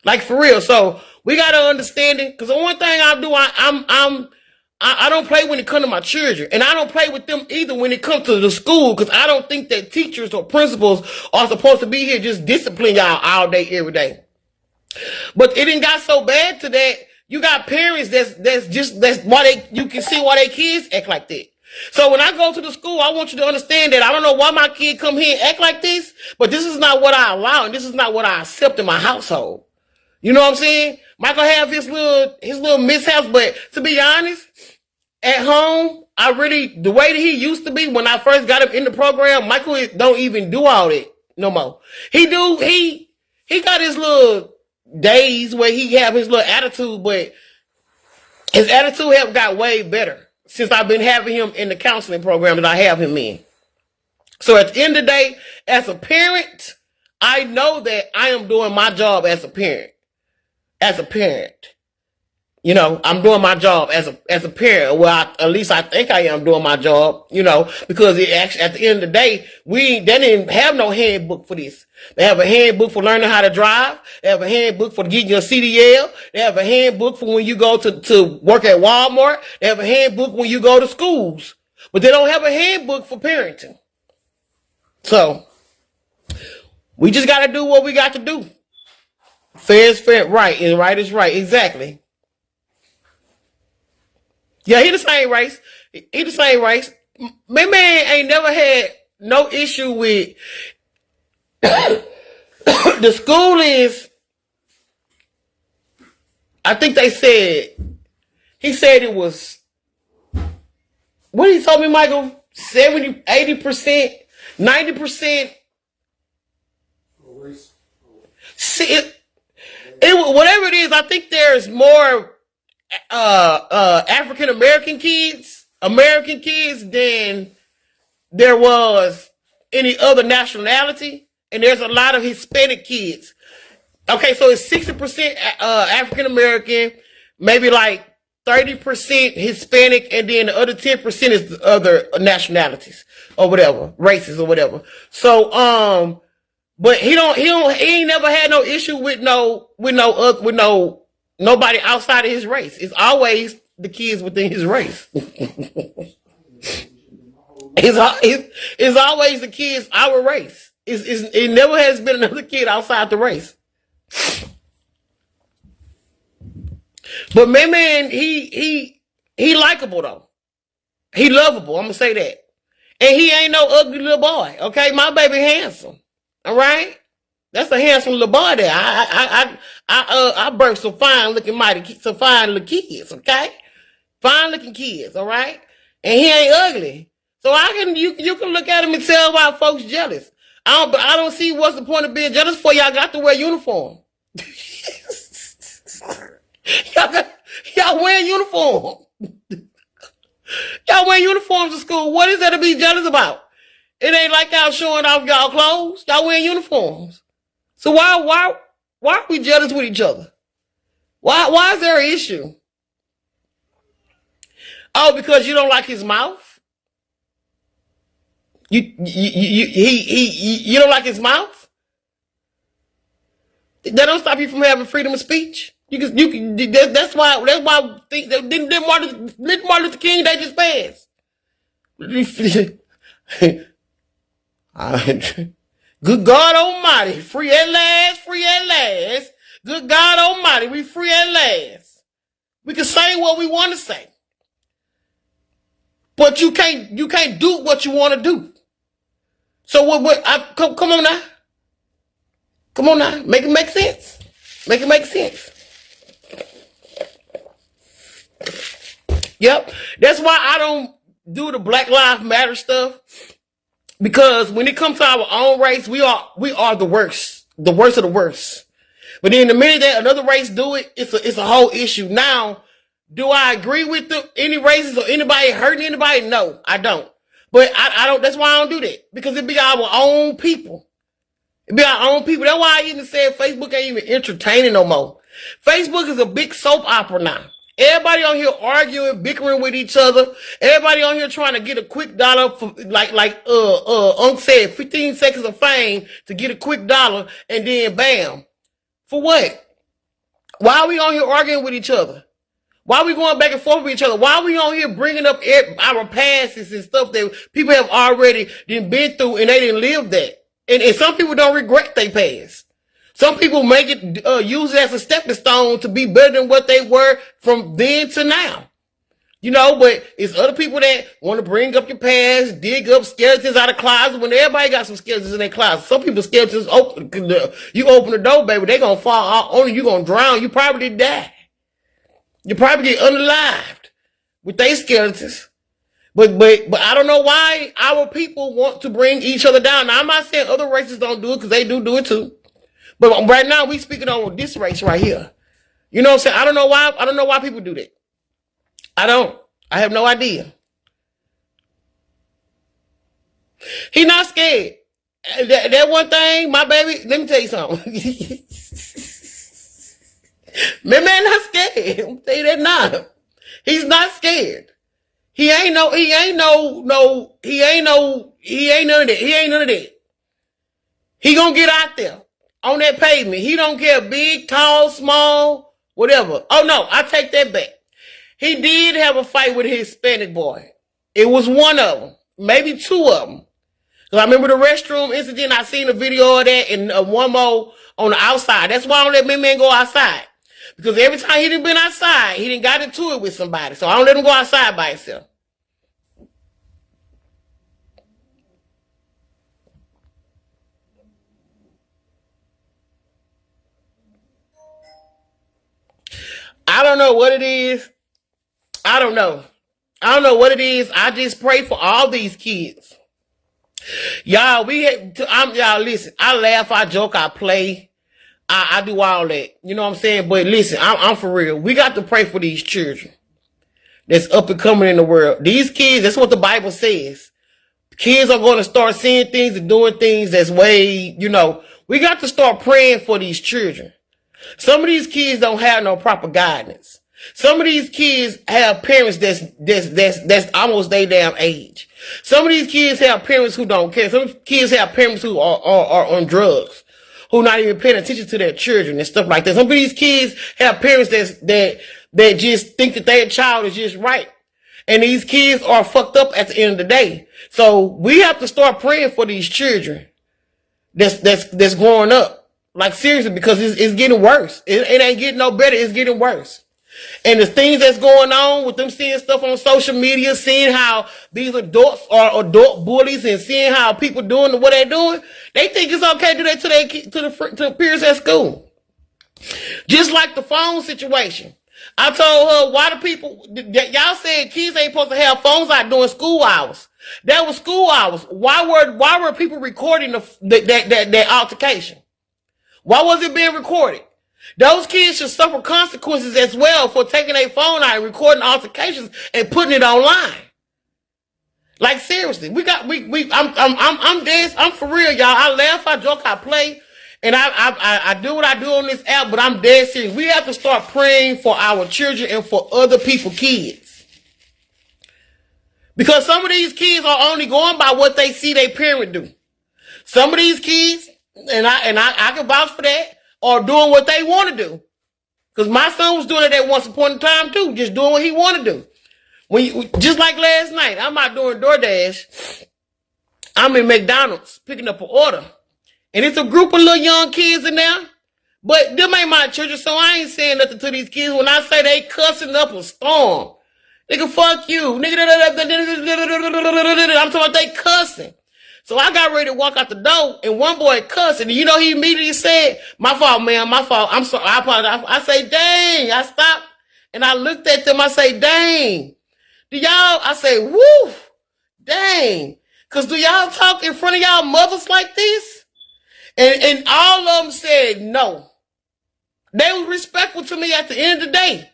Like, for real. So we got to understand it. Because the one thing I do, I don't play when it comes to my children. And I don't play with them either when it comes to the school. Because I don't think that teachers or principals are supposed to be here just discipline y'all all day, every day. But it didn't got so bad to that. You got parents that's why you can see why their kids act like that. So when I go to the school, I want you to understand that I don't know why my kid come here and act like this, but this is not what I allow and this is not what I accept in my household. You know what I'm saying? Michael have his little mishaps, but to be honest, at home, the way that he used to be when I first got him in the program, Michael don't even do all that no more. He got his little days where he have his little attitude, but his attitude have got way better since I've been having him in the counseling program that I have him in. So at the end of the day, as a parent, I know that I am doing my job as a parent. As a parent. You know, I'm doing my job as a parent. Well, at least I think I am doing my job, you know, because it actually, at the end of the day, they didn't have no handbook for this. They have a handbook for learning how to drive. They have a handbook for getting your CDL. They have a handbook for when you go to work at Walmart. They have a handbook when you go to schools. But they don't have a handbook for parenting. So, we just got to do what we got to do. Fair is fair, right, and right is right. Exactly. Yeah, he the same race. He the same race. My man ain't never had no issue with the school is, I think they said, he said it was, what he told me, Michael? 70, 80%, 90%. See, whatever it is, I think there's more African American kids than there was any other nationality, and there's a lot of Hispanic kids. Okay, so it's 60% African American, maybe like 30% Hispanic, and then the other 10% is the other nationalities or whatever, races or whatever. So but he ain't never had no issue with nobody outside of his race. It's always the kids within his race. It's always the kids our race. It never has been another kid outside the race. But man, he likable though. He lovable. I'm gonna say that. And he ain't no ugly little boy. Okay, my baby handsome. All right, that's a handsome little boy there. I birthed some fine looking some fine little kids. Okay, fine looking kids. All right, and he ain't ugly. So you can look at him and tell why folks jealous. I don't see what's the point of being jealous for. Y'all got to wear uniform. Y'all wearing uniform. Y'all wear uniforms to school. What is there to be jealous about? It ain't like y'all showing off y'all clothes. Y'all wearing uniforms. So why are we jealous with each other? Why is there an issue? Oh, because you don't like his mouth? You don't like his mouth? That don't stop you from having freedom of speech. That's why didn't Martin Luther King, they just passed. Good God Almighty, free at last, free at last. Good God Almighty, we free at last. We can say what we want to say, but you can't do what you want to do. So come on now, come on now, make it make sense. Make it make sense. Yep. That's why I don't do the Black Lives Matter stuff. Because when it comes to our own race, we are the worst of the worst. But then the minute that another race do it, it's a whole issue. Now, do I agree with any races or anybody hurting anybody? No, I don't. But I don't. That's why I don't do that, because it be our own people. It be our own people. That's why I even said Facebook ain't even entertaining no more. Facebook is a big soap opera now. Everybody on here arguing, bickering with each other. Everybody on here trying to get a quick dollar for, like Unc said, 15 seconds of fame to get a quick dollar, and then bam. For what? Why are we on here arguing with each other? Why are we going back and forth with each other? Why are we on here bringing up our pasts and stuff that people have already been through and they didn't live that? And some people don't regret their past. Some people make it, use it as a stepping stone to be better than what they were from then to now. You know, but it's other people that want to bring up your past, dig up skeletons out of closets when everybody got some skeletons in their closet. Some people's skeletons open, you open the door, baby, they gonna fall out on you, you gonna drown, you probably die. You probably get unalived with their skeletons. But I don't know why our people want to bring each other down. Now, I'm not saying other races don't do it, because they do it too. But right now, we speaking on this race right here. You know what I'm saying? I don't know why people do that. I have no idea. He not scared. That one thing, my baby, let me tell you something. Man not scared. I'm tell you that now. He's not scared. He ain't none of that. He ain't none of that. He gonna get out there on that pavement. He don't care, big, tall, small, whatever. Oh no, I take that back. He did have a fight with a Hispanic boy. It was one of them, maybe two of them. Cause I remember the restroom incident. I seen a video of that, and one more on the outside. That's why I don't let my man go outside. Because every time he done been outside, he done got into it with somebody. So I don't let him go outside by himself. I don't know what it is. I don't know what it is. I just pray for all these kids. Y'all, y'all listen, I laugh, I joke, I play. I do all that. You know what I'm saying? But listen, I'm for real. We got to pray for these children that's up and coming in the world. These kids, that's what the Bible says. Kids are going to start seeing things and doing things that's way, we got to start praying for these children. Some of these kids don't have no proper guidance. Some of these kids have parents that's almost their damn age. Some of these kids have parents who don't care. Some kids have parents who are on drugs, who not even paying attention to their children and stuff like that. Some of these kids have parents that just think that their child is just right. And these kids are fucked up at the end of the day. So we have to start praying for these children that's growing up. Like seriously, because it's getting worse. It ain't getting no better. It's getting worse. And the things that's going on with them seeing stuff on social media, seeing how these adults are adult bullies and seeing how people doing what they're doing, they think it's okay to do that to the peers at school. Just like the phone situation. I told her, why do people, y'all said kids ain't supposed to have phones out during school hours. That was school hours. Why were people recording that altercation? Why was it being recorded? Those kids should suffer consequences as well for taking their phone out and recording altercations and putting it online. Like seriously, I'm dead. I'm for real, y'all. I laugh, I joke, I play, and I do what I do on this app. But I'm dead serious. We have to start praying for our children and for other people's kids, because some of these kids are only going by what they see their parent do. Some of these kids, and I can vouch for that, are doing what they want to do. Because my son was doing it at once upon a time too, just doing what he wanted to do. Just like last night, I'm out doing DoorDash. I'm in McDonald's picking up an order. And it's a group of little young kids in there. But them ain't my children, so I ain't saying nothing to these kids. When I say they cussing up a storm, nigga, fuck you. Nigga, I'm talking about they cussing. So I got ready to walk out the door, and one boy cussed, and you know he immediately said, "My fault, man, my fault. I'm sorry, I apologize." I say, "Dang!" I stopped, and I looked at them. I say, "Dang, do y'all?" I say, "Woo, dang," because do y'all talk in front of y'all mothers like this? And all of them said no. They were respectful to me at the end of the day.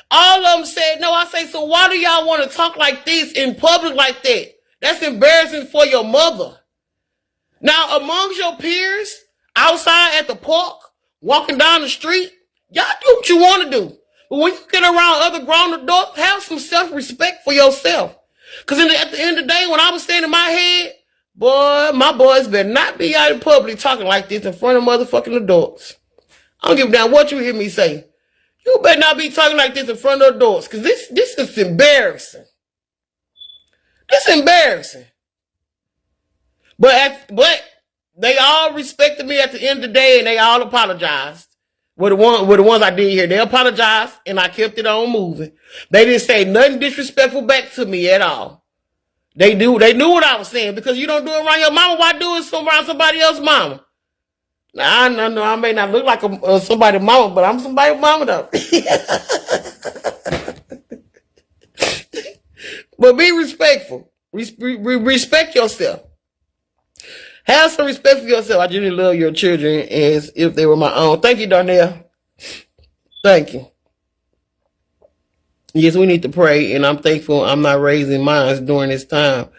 All of them said no. I say, so why do y'all want to talk like this in public like that? That's embarrassing for your mother. Now, amongst your peers, outside at the park, walking down the street, y'all do what you want to do. But when you get around other grown adults, have some self-respect for yourself. Because at the end of the day, when I was saying in my head, boy, my boys better not be out in public talking like this in front of motherfucking adults. I don't give a damn what you hear me say. You better not be talking like this in front of adults, because this is embarrassing. It's embarrassing. But they all respected me at the end of the day, and they all apologized. Were the ones I did here. They apologized, and I kept it on moving. They didn't say nothing disrespectful back to me at all. They knew what I was saying, because you don't do it around your mama. Why do it around somebody else's mama? Now, I may not look like somebody's mama, but I'm somebody's mama though. But be respectful. Respect yourself. Have some respect for yourself. I genuinely love your children as if they were my own. Thank you, Darnell. Thank you. Yes, we need to pray, and I'm thankful I'm not raising mine during this time.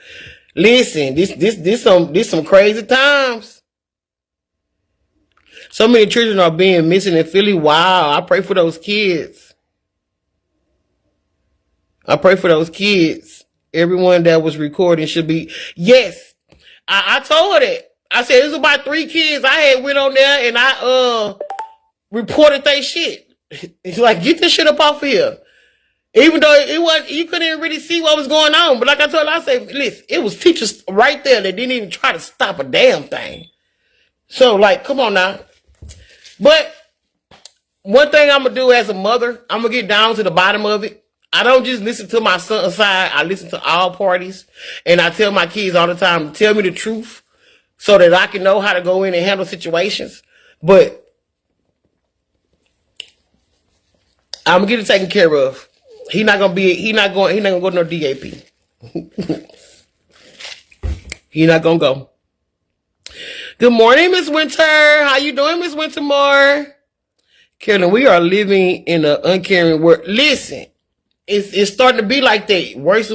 Listen, this some crazy times. So many children are being missing in Philly. Wow, I pray for those kids. I pray for those kids. Everyone that was recording should be. Yes, I told her that. I said, there's about 3 kids. I had went on there and I reported they shit. It's like, get this shit up off of here. Even though you couldn't even really see what was going on. But like I told her, I said, listen, it was teachers right there that didn't even try to stop a damn thing. So like, come on now. But one thing I'm going to do as a mother, I'm going to get down to the bottom of it. I don't just listen to my son's side. I listen to all parties. And I tell my kids all the time, tell me the truth so that I can know how to go in and handle situations. But I'm going to get it taken care of. He's not going to go to no DAP. He's not going to go. Good morning, Miss Winter. How you doing, Miss Wintermore? Carolyn, we are living in an uncaring world. Listen, it's starting to be like that.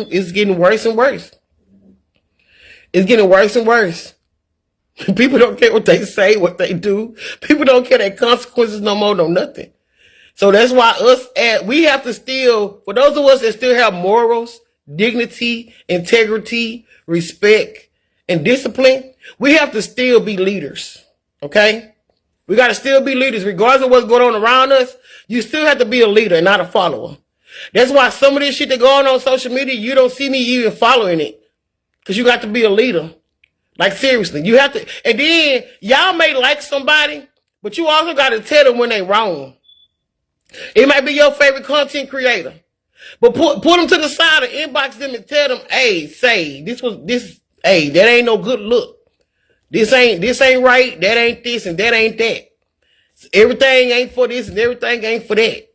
It's getting worse and worse. It's getting worse and worse. People don't care what they say, what they do. People don't care their consequences no more, no nothing. So that's why we have to still, for those of us that still have morals, dignity, integrity, respect, and discipline, we have to still be leaders. Okay? We got to still be leaders. Regardless of what's going on around us, you still have to be a leader and not a follower. That's why some of this shit that going on social media, you don't see me even following it. Because you got to be a leader. Like, seriously. You have to. And then, y'all may like somebody, but you also got to tell them when they wrong. It might be your favorite content creator. But put them to the side and inbox them and tell them, hey, say, hey, that ain't no good look. This ain't right, that ain't this, and that ain't that. Everything ain't for this and everything ain't for that.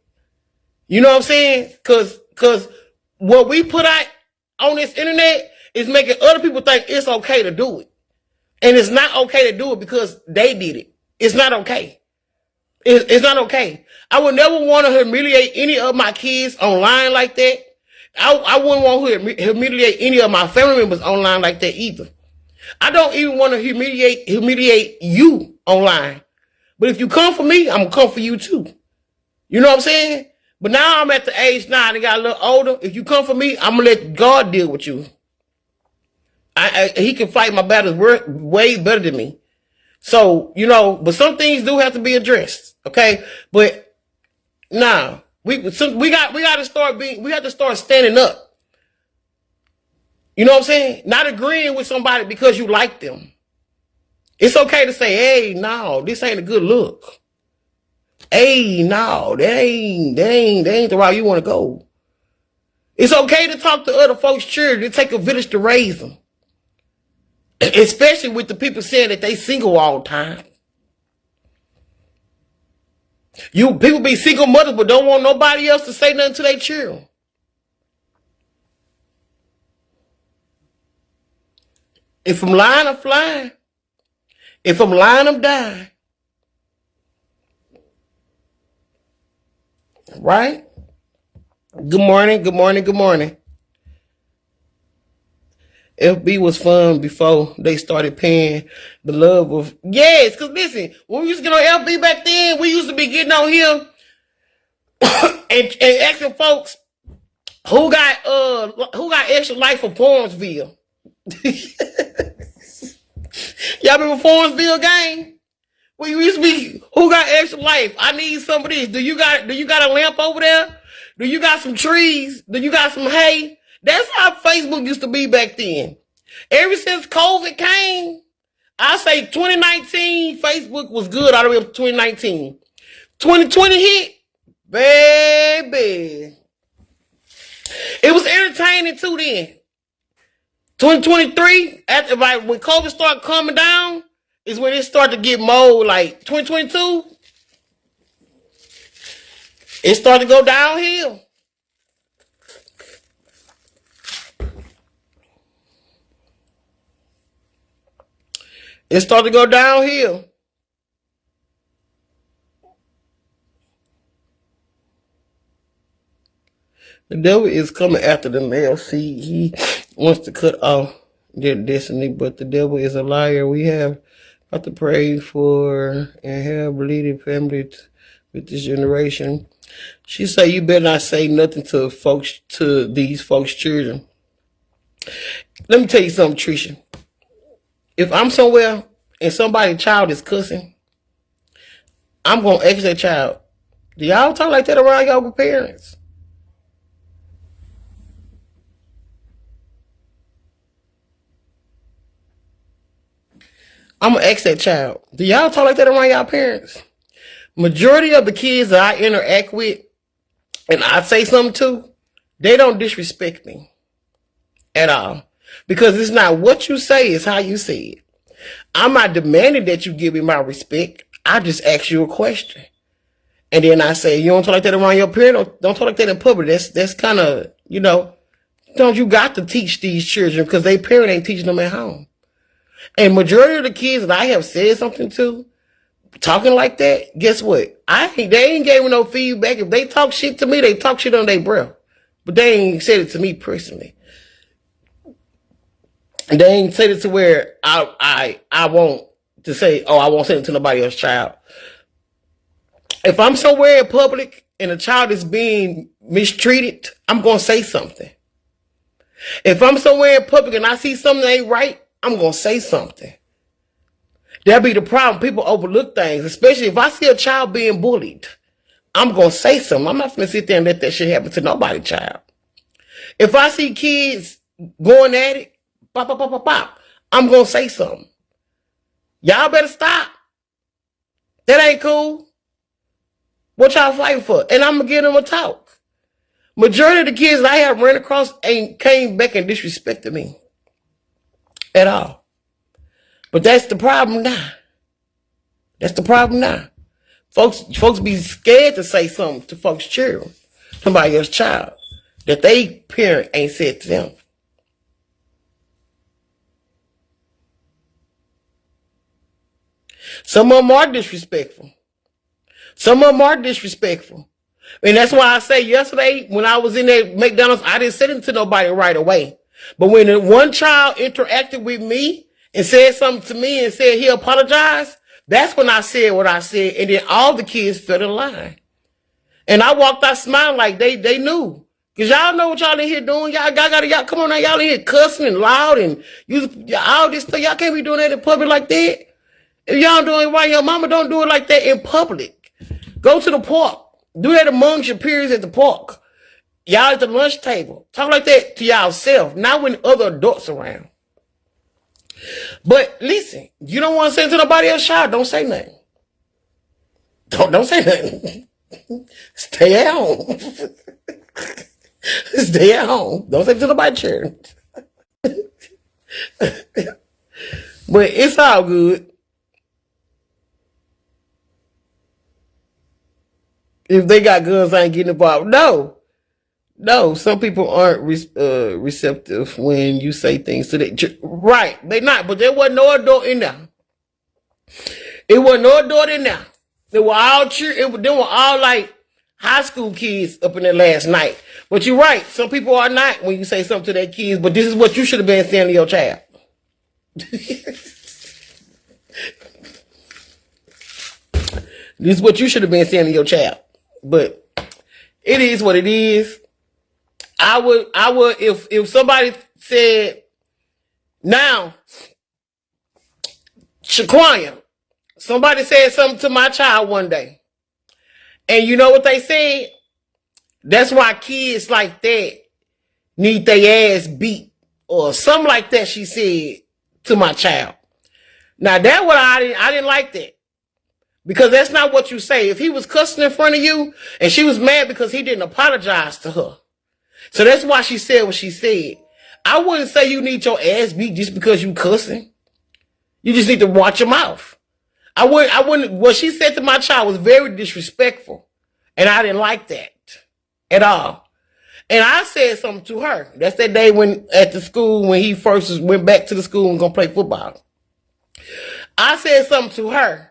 You know what I'm saying? Cause what we put out on this internet is making other people think it's okay to do it. And it's not okay to do it because they did it. It's not okay. It's not okay. I would never want to humiliate any of my kids online like that. I wouldn't want to humiliate any of my family members online like that either. I don't even want to humiliate you online. But if you come for me, I'm going to come for you too. You know what I'm saying? But now I'm at the age now, I got a little older. If you come for me, I'm going to let God deal with you. He can fight my battles way better than me. So, you know, but some things do have to be addressed. Okay. But nah, we have to start standing up. You know what I'm saying? Not agreeing with somebody because you like them. It's okay to say, hey, no, this ain't a good look. Hey, no, that ain't the route you want to go. It's okay to talk to other folks' children. It take a village to raise them. Especially with the people saying that they single all the time. People be single mothers but don't want nobody else to say nothing to their children. If I'm lying, I'm flying. If I'm lying, I'm dying. Right? Good morning, good morning, good morning. FB was fun before they started paying the love of... Yes, because listen, when we used to get on FB back then, we used to be getting on here and asking folks who got extra life for Forumsville. Y'all remember Forumsville gang? We used to be, who got extra life? I need some of this. Do you got a lamp over there? Do you got some trees? Do you got some hay? That's how Facebook used to be back then. Ever since COVID came, I say 2019, Facebook was good all the way up to 2019. 2020 hit, baby. It was entertaining too then. 2023, when COVID started coming down, is when it started to get more like 2022. It started to go downhill. It started to go downhill. The devil is coming after the male seed. He wants to cut off their destiny, but the devil is a liar. We have got to pray for and have bleeding family with this generation. She say you better not say nothing to these folks' children. Let me tell you something, Tricia. If I'm somewhere and somebody's child is cussing, I'm going to ask that child, do y'all talk like that around y'all parents? I'm going to ask that child, do y'all talk like that around y'all parents? Majority of the kids that I interact with and I say something to, they don't disrespect me at all. Because it's not what you say, it's how you say it. I'm not demanding that you give me my respect. I just ask you a question. And then I say, you don't talk like that around your parent, don't talk like that in public. That's kind of, don't you got to teach these children because their parent ain't teaching them at home. And majority of the kids that I have said something to, talking like that, guess what? They ain't gave me no feedback. If they talk shit to me, they talk shit on their breath. But they ain't said it to me personally. And they ain't said it to where I want to say, oh, I won't send it to nobody else's child. If I'm somewhere in public and a child is being mistreated, I'm going to say something. If I'm somewhere in public and I see something that ain't right, I'm going to say something. That'll be the problem. People overlook things, especially if I see a child being bullied. I'm going to say something. I'm not going to sit there and let that shit happen to nobody's child. If I see kids going at it, pop, pop, pop, pop, pop, I'm going to say something. Y'all better stop. That ain't cool. What y'all fighting for? And I'm gonna give them a talk. Majority of the kids I have ran across ain't came back and disrespected me at all. But that's the problem now. That's the problem now. Folks be scared to say something to folks' children, somebody else's child, that they parent ain't said to them. Some of them are disrespectful. Some of them are disrespectful. And that's why I say yesterday when I was in that McDonald's, I didn't say it to nobody right away. But when one child interacted with me and said something to me and said he apologized, that's when I said what I said. And then all the kids fell in line. And I walked out smiling like they knew. Because y'all know what y'all in here doing. Y'all come on now. Y'all in here cussing and loud and all this stuff. Y'all can't be doing that in public like that. If y'all doing it right, your mama don't do it like that in public. Go to the park. Do that amongst your peers at the park. Y'all at the lunch table. Talk like that to y'all self, not when other adults around. But listen, you don't want to say it to nobody else, child, don't say nothing. Don't say nothing. Stay at home. Stay at home. Don't say it to nobody, children. But it's all good. If they got guns, I ain't getting involved. No. Some people aren't receptive when you say things to them. Right, they not. But there wasn't no adult in there. It wasn't no adult in there. They were all they were all like high school kids up in there last night. But you're right. Some people are not when you say something to their kids. But this is what you should have been saying to your child. This is what you should have been saying to your child. But it is what it is. I would if somebody said, now, Shaquania, somebody said something to my child one day. And you know what they said? That's why kids like that need their ass beat. Or something like that she said to my child. Now that what I didn't like that. Because that's not what you say. If he was cussing in front of you and she was mad because he didn't apologize to her. So that's why she said what she said. I wouldn't say you need your ass beat just because you cussing. You just need to watch your mouth. I wouldn't, what she said to my child was very disrespectful. And I didn't like that at all. And I said something to her. That's that day when at the school when he first went back to the school and gonna play football. I said something to her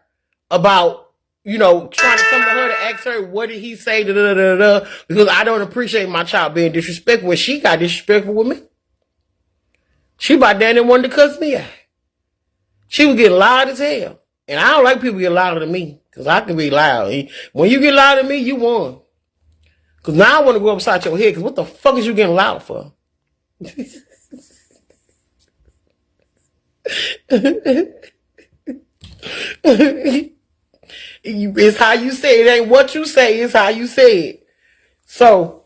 about, trying to come to her to ask her, what did he say, because I don't appreciate my child being disrespectful. When she got disrespectful with me, she about down there wanted to cuss me out. She was getting loud as hell. And I don't like people get louder than me, because I can be loud. When you get louder than me, you won. Because now I want to go upside your head, because what the fuck is you getting loud for? It's how you say it. Ain't what you say, it's how you say it. So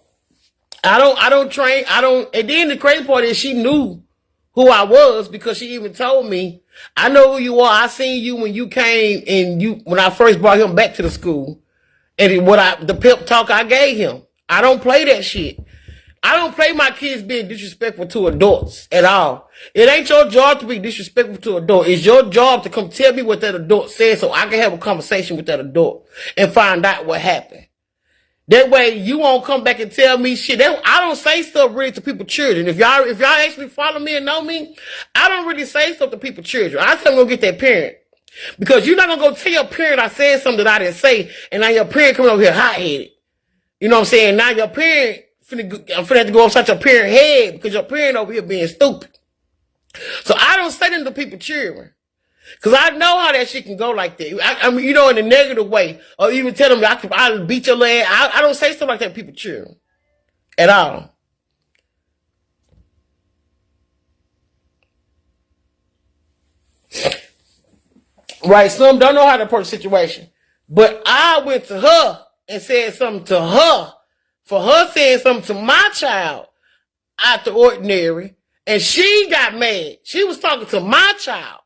I don't train. And then the crazy part is she knew who I was because she even told me, I know who you are. I seen you when you came and when I first brought him back to the school. And the pep talk I gave him. I don't play that shit. I don't play my kids being disrespectful to adults at all. It ain't your job to be disrespectful to an adult. It's your job to come tell me what that adult said so I can have a conversation with that adult and find out what happened. That way you won't come back and tell me shit. I don't say stuff really to people's children. If y'all actually follow me and know me, I don't really say stuff to people's children. I tell them go get that parent. Because you're not going to go tell your parent I said something that I didn't say and now your parent coming over here hot-headed. You know what I'm saying? Now your parent, I'm finna have to go upside your parent head because your parent over here being stupid. So I don't say them to people's children. Because I know how that shit can go like that. I mean, in a negative way. Or even tell them I'll beat your leg. I don't say stuff like that to people's children. At all. Right, some don't know how to approach the situation. But I went to her and said something to her for her saying something to my child out the ordinary. And she got mad. She was talking to my child.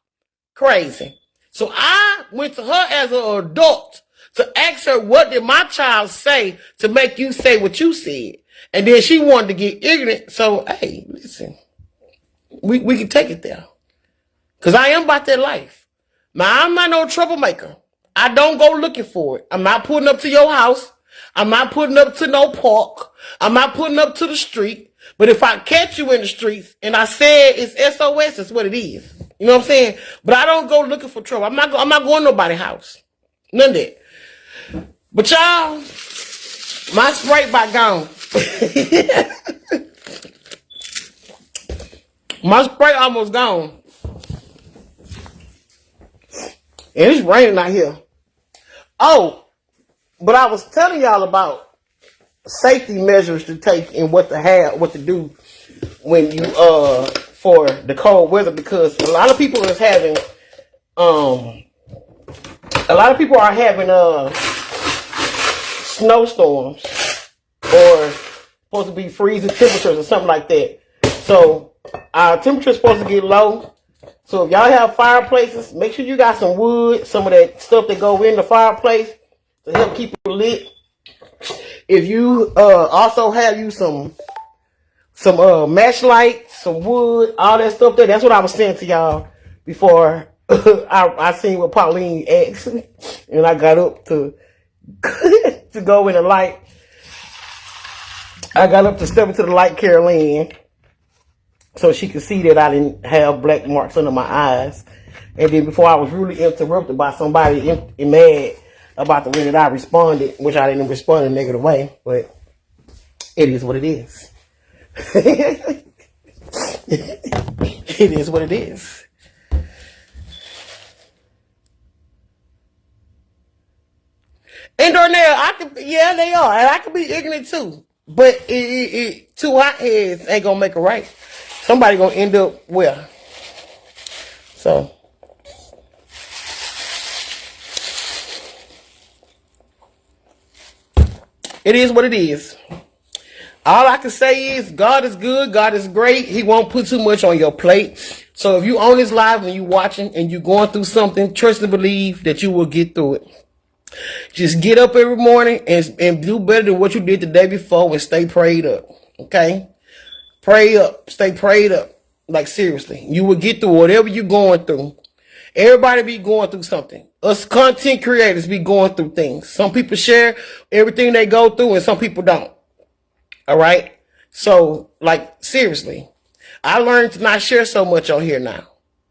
Crazy. So I went to her as an adult to ask her, what did my child say to make you say what you said? And then she wanted to get ignorant. So, hey, listen, we can take it there. Because I am about that life. Now, I'm not no troublemaker. I don't go looking for it. I'm not putting up to your house. I'm not putting up to no park. I'm not putting up to the street. But if I catch you in the streets and I say it's SOS, it's what it is. You know what I'm saying? But I don't go looking for trouble. I'm not going to nobody's house. None of that. But y'all, my Sprite about gone. My Sprite almost gone. And it's raining out here. Oh, but I was telling y'all about safety measures to take and what to do when you for the cold weather, because a lot of people are having snowstorms or supposed to be freezing temperatures or something like that. So our temperature is supposed to get low. So if y'all have fireplaces, make sure you got some wood, some of that stuff that go in the fireplace to help keep it lit. If you also have you some match lights, some wood, all that stuff there. That's what I was saying to y'all before I seen what Pauline asked, and I got up to to go in the light. I got up to step into the light, Corolyn, so she could see that I didn't have black marks under my eyes. And then before I was really interrupted by somebody mad about the way that I responded, which I didn't respond in a negative way, but it is what it is. It is what it is. And Darnell, they are, and I could be ignorant too. But two hot heads ain't gonna make it right. Somebody gonna end up well. So it is what it is. All I can say is God is good. God is great. He won't put too much on your plate. So if you on this live and you watching and you going through something, trust and believe that you will get through it. Just get up every morning and do better than what you did the day before and stay prayed up. Okay? Pray up. Stay prayed up. Like, seriously. You will get through whatever you're going through. Everybody be going through something. Us content creators be going through things. Some people share everything they go through and some people don't. All right? So, like, seriously. I learned to not share so much on here now.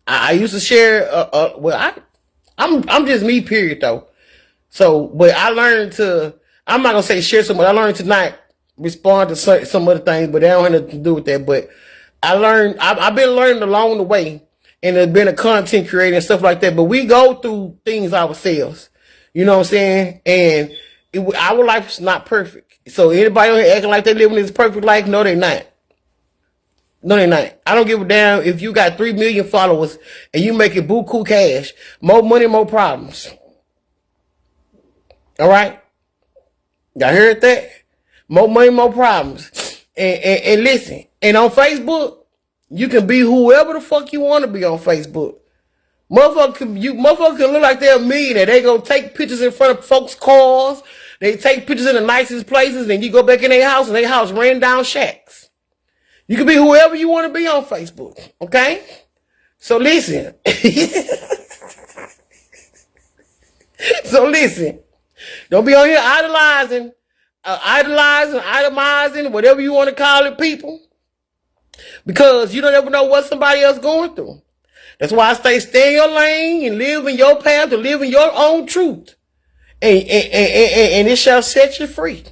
I used to share, I'm just me, period, though. So, but I learned to, I'm not going to say share so much. I learned to not respond to some other things, but they don't have nothing to do with that. But I've been learning along the way, and have been a content creator and stuff like that. But we go through things ourselves. You know what I'm saying? And our life is not perfect. So anybody on here acting like they living this perfect life, no, they're not. No, they're not. I don't give a damn if you got 3 million followers and you making buku cash. More money, more problems. All right? Y'all heard that? More money, more problems. And listen, and on Facebook, you can be whoever the fuck you want to be on Facebook. Motherfuckers can look like they're a millionaire. They gonna take pictures in front of folks' cars. They take pictures in the nicest places, and you go back in their house, and their house ran down shacks. You can be whoever you want to be on Facebook, okay? So listen. Don't be on here itemizing, whatever you want to call it, people. Because you don't ever know what somebody else going through. That's why I stay in your lane and live in your path, to live in your own truth. And it shall set you free.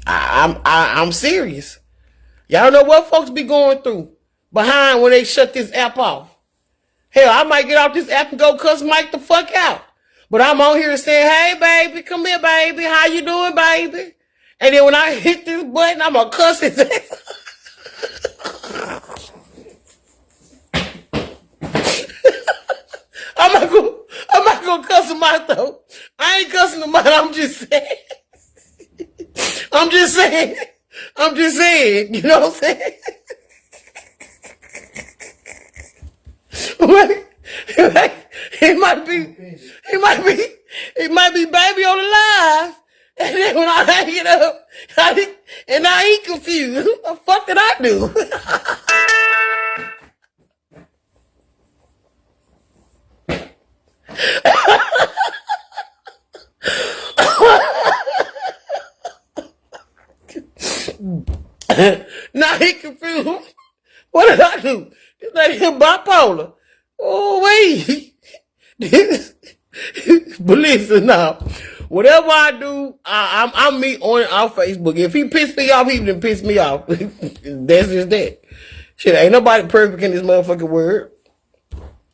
I'm serious. Y'all know what folks be going through behind when they shut this app off. Hell, I might get off this app and go cuss Mike the fuck out. But I'm on here saying, hey, baby, come here, baby. How you doing, baby? And then when I hit this button, I'm going to cuss his ass. I'm not going to cuss him out, though. I ain't cussing him out. I'm just saying. You know what I'm saying? It It might be baby on the live. And then when I hang it up, and now he confused. What the fuck did I do? Now he confused. What did I do? This lady here bipolar. Oh, wait. But listen now. Whatever I do, I'm me on our Facebook. If he pissed me off, he done pissed me off. That's just that. Shit, ain't nobody perfect in this motherfucking world.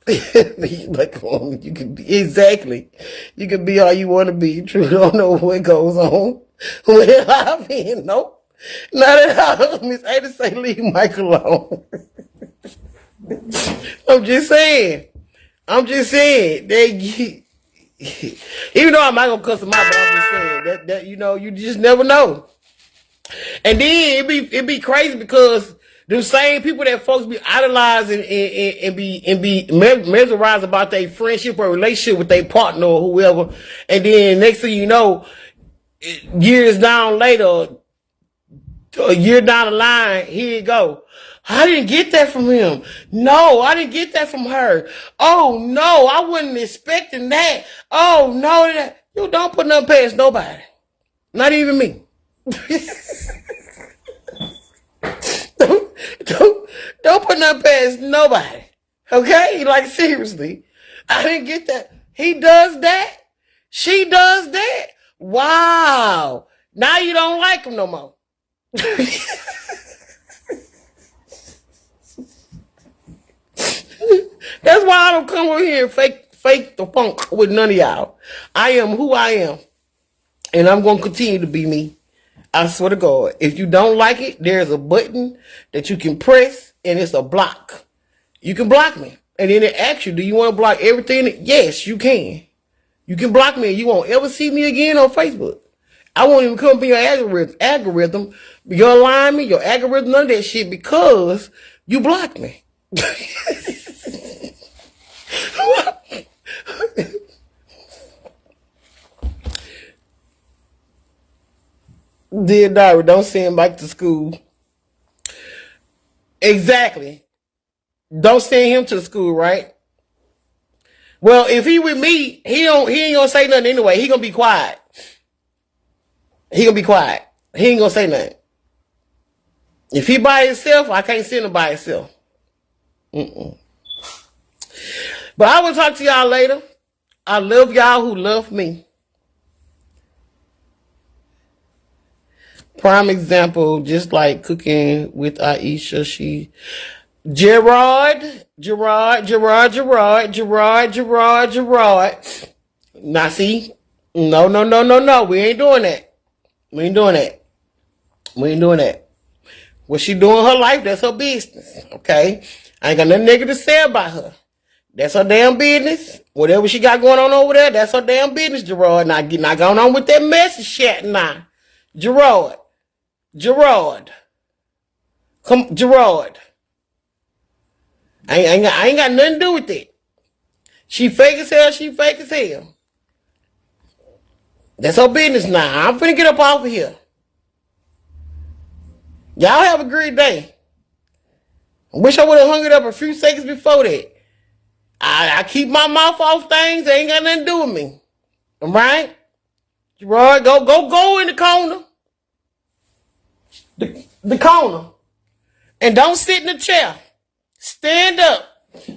Like, you can be, exactly. You can be all you want to be. True, don't know what goes on. Well, I mean, nope. Not at all. Miss Ada say leave Mike alone. I'm just saying. Even though I'm not gonna cuss him out, but I'm just saying that you know, you just never know. And then it be crazy because the same people that folks be idolizing and be mesmerized about their friendship or relationship with their partner or whoever, and then next thing you know, years down later, a year down the line, here you go. I didn't get that from him. No, I didn't get that from her. Oh no, I wasn't expecting that. Oh no, you don't put nothing past nobody. Not even me. don't put nothing past nobody. Okay? Like seriously. I didn't get that. He does that. She does that. Wow. Now you don't like him no more. That's why I don't come over here and fake the funk with none of y'all. I am who I am. And I'm going to continue to be me. I swear to God. If you don't like it, there's a button that you can press and it's a block. You can block me. And then it asks you, do you want to block everything? Yes, you can. You can block me and you won't ever see me again on Facebook. I won't even come up in your algorithm, your alignment, your algorithm, none of that shit because you blocked me. Dear diary, don't send him back to school. Exactly. Don't send him to the school, right? Well, if he with me, he ain't gonna say nothing anyway. He gonna be quiet. He ain't gonna say nothing. If he by himself, I can't send him by himself. But I will talk to y'all later. I love y'all who love me. Prime example, just like cooking with Aisha, Gerard. Now see, no. We ain't doing that. What she doing in her life, that's her business. Okay? I ain't got nothing negative to say about her. That's her damn business. Whatever she got going on over there, that's her damn business, Gerard. Not going on with that messy shit now. Gerard. Come, Gerard. I ain't got nothing to do with it. She fake as hell. That's her business now. I'm finna get up off of here. Y'all have a great day. I wish I would have hung it up a few seconds before that. I keep my mouth off things that ain't got nothing to do with me. All right? Gerard, go in the corner. The corner. And don't sit in the chair. Stand up.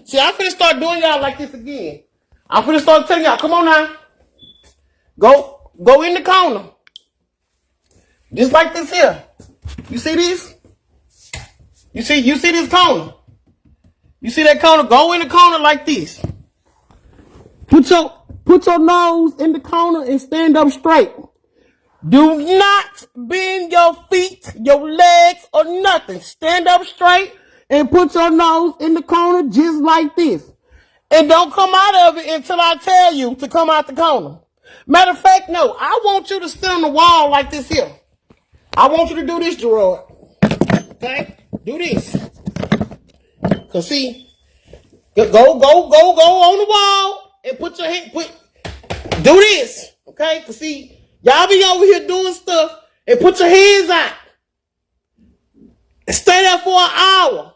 See, I'm finna start doing y'all like this again. I'm finna start telling y'all, come on now. Go in the corner. Just like this here. You see this? You see this corner? You see that corner? Go in the corner like this. Put your nose in the corner and stand up straight. Do not bend your feet, your legs, or nothing. Stand up straight and put your nose in the corner just like this. And don't come out of it until I tell you to come out the corner. Matter of fact, no. I want you to sit on the wall like this here. I want you to do this, Gerard. Okay? Do this. Cause see, go on the wall and put your hand, Do this, okay? Cause see, y'all be over here doing stuff and put your hands out and stay there for an hour.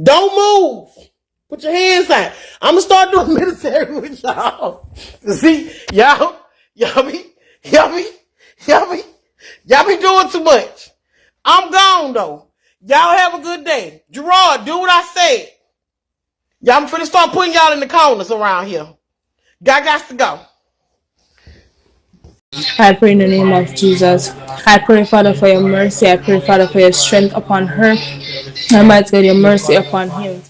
Don't move. Put your hands out. I'm gonna start doing military with y'all. See, y'all be doing too much. I'm gone though. Y'all have a good day. Gerard, do what I said. Y'all, I'm finna start putting y'all in the corners around here. God got to go. I pray in the name of Jesus. I pray, Father, for your mercy. I pray, Father, for your strength upon her. Almighty God, your mercy upon him.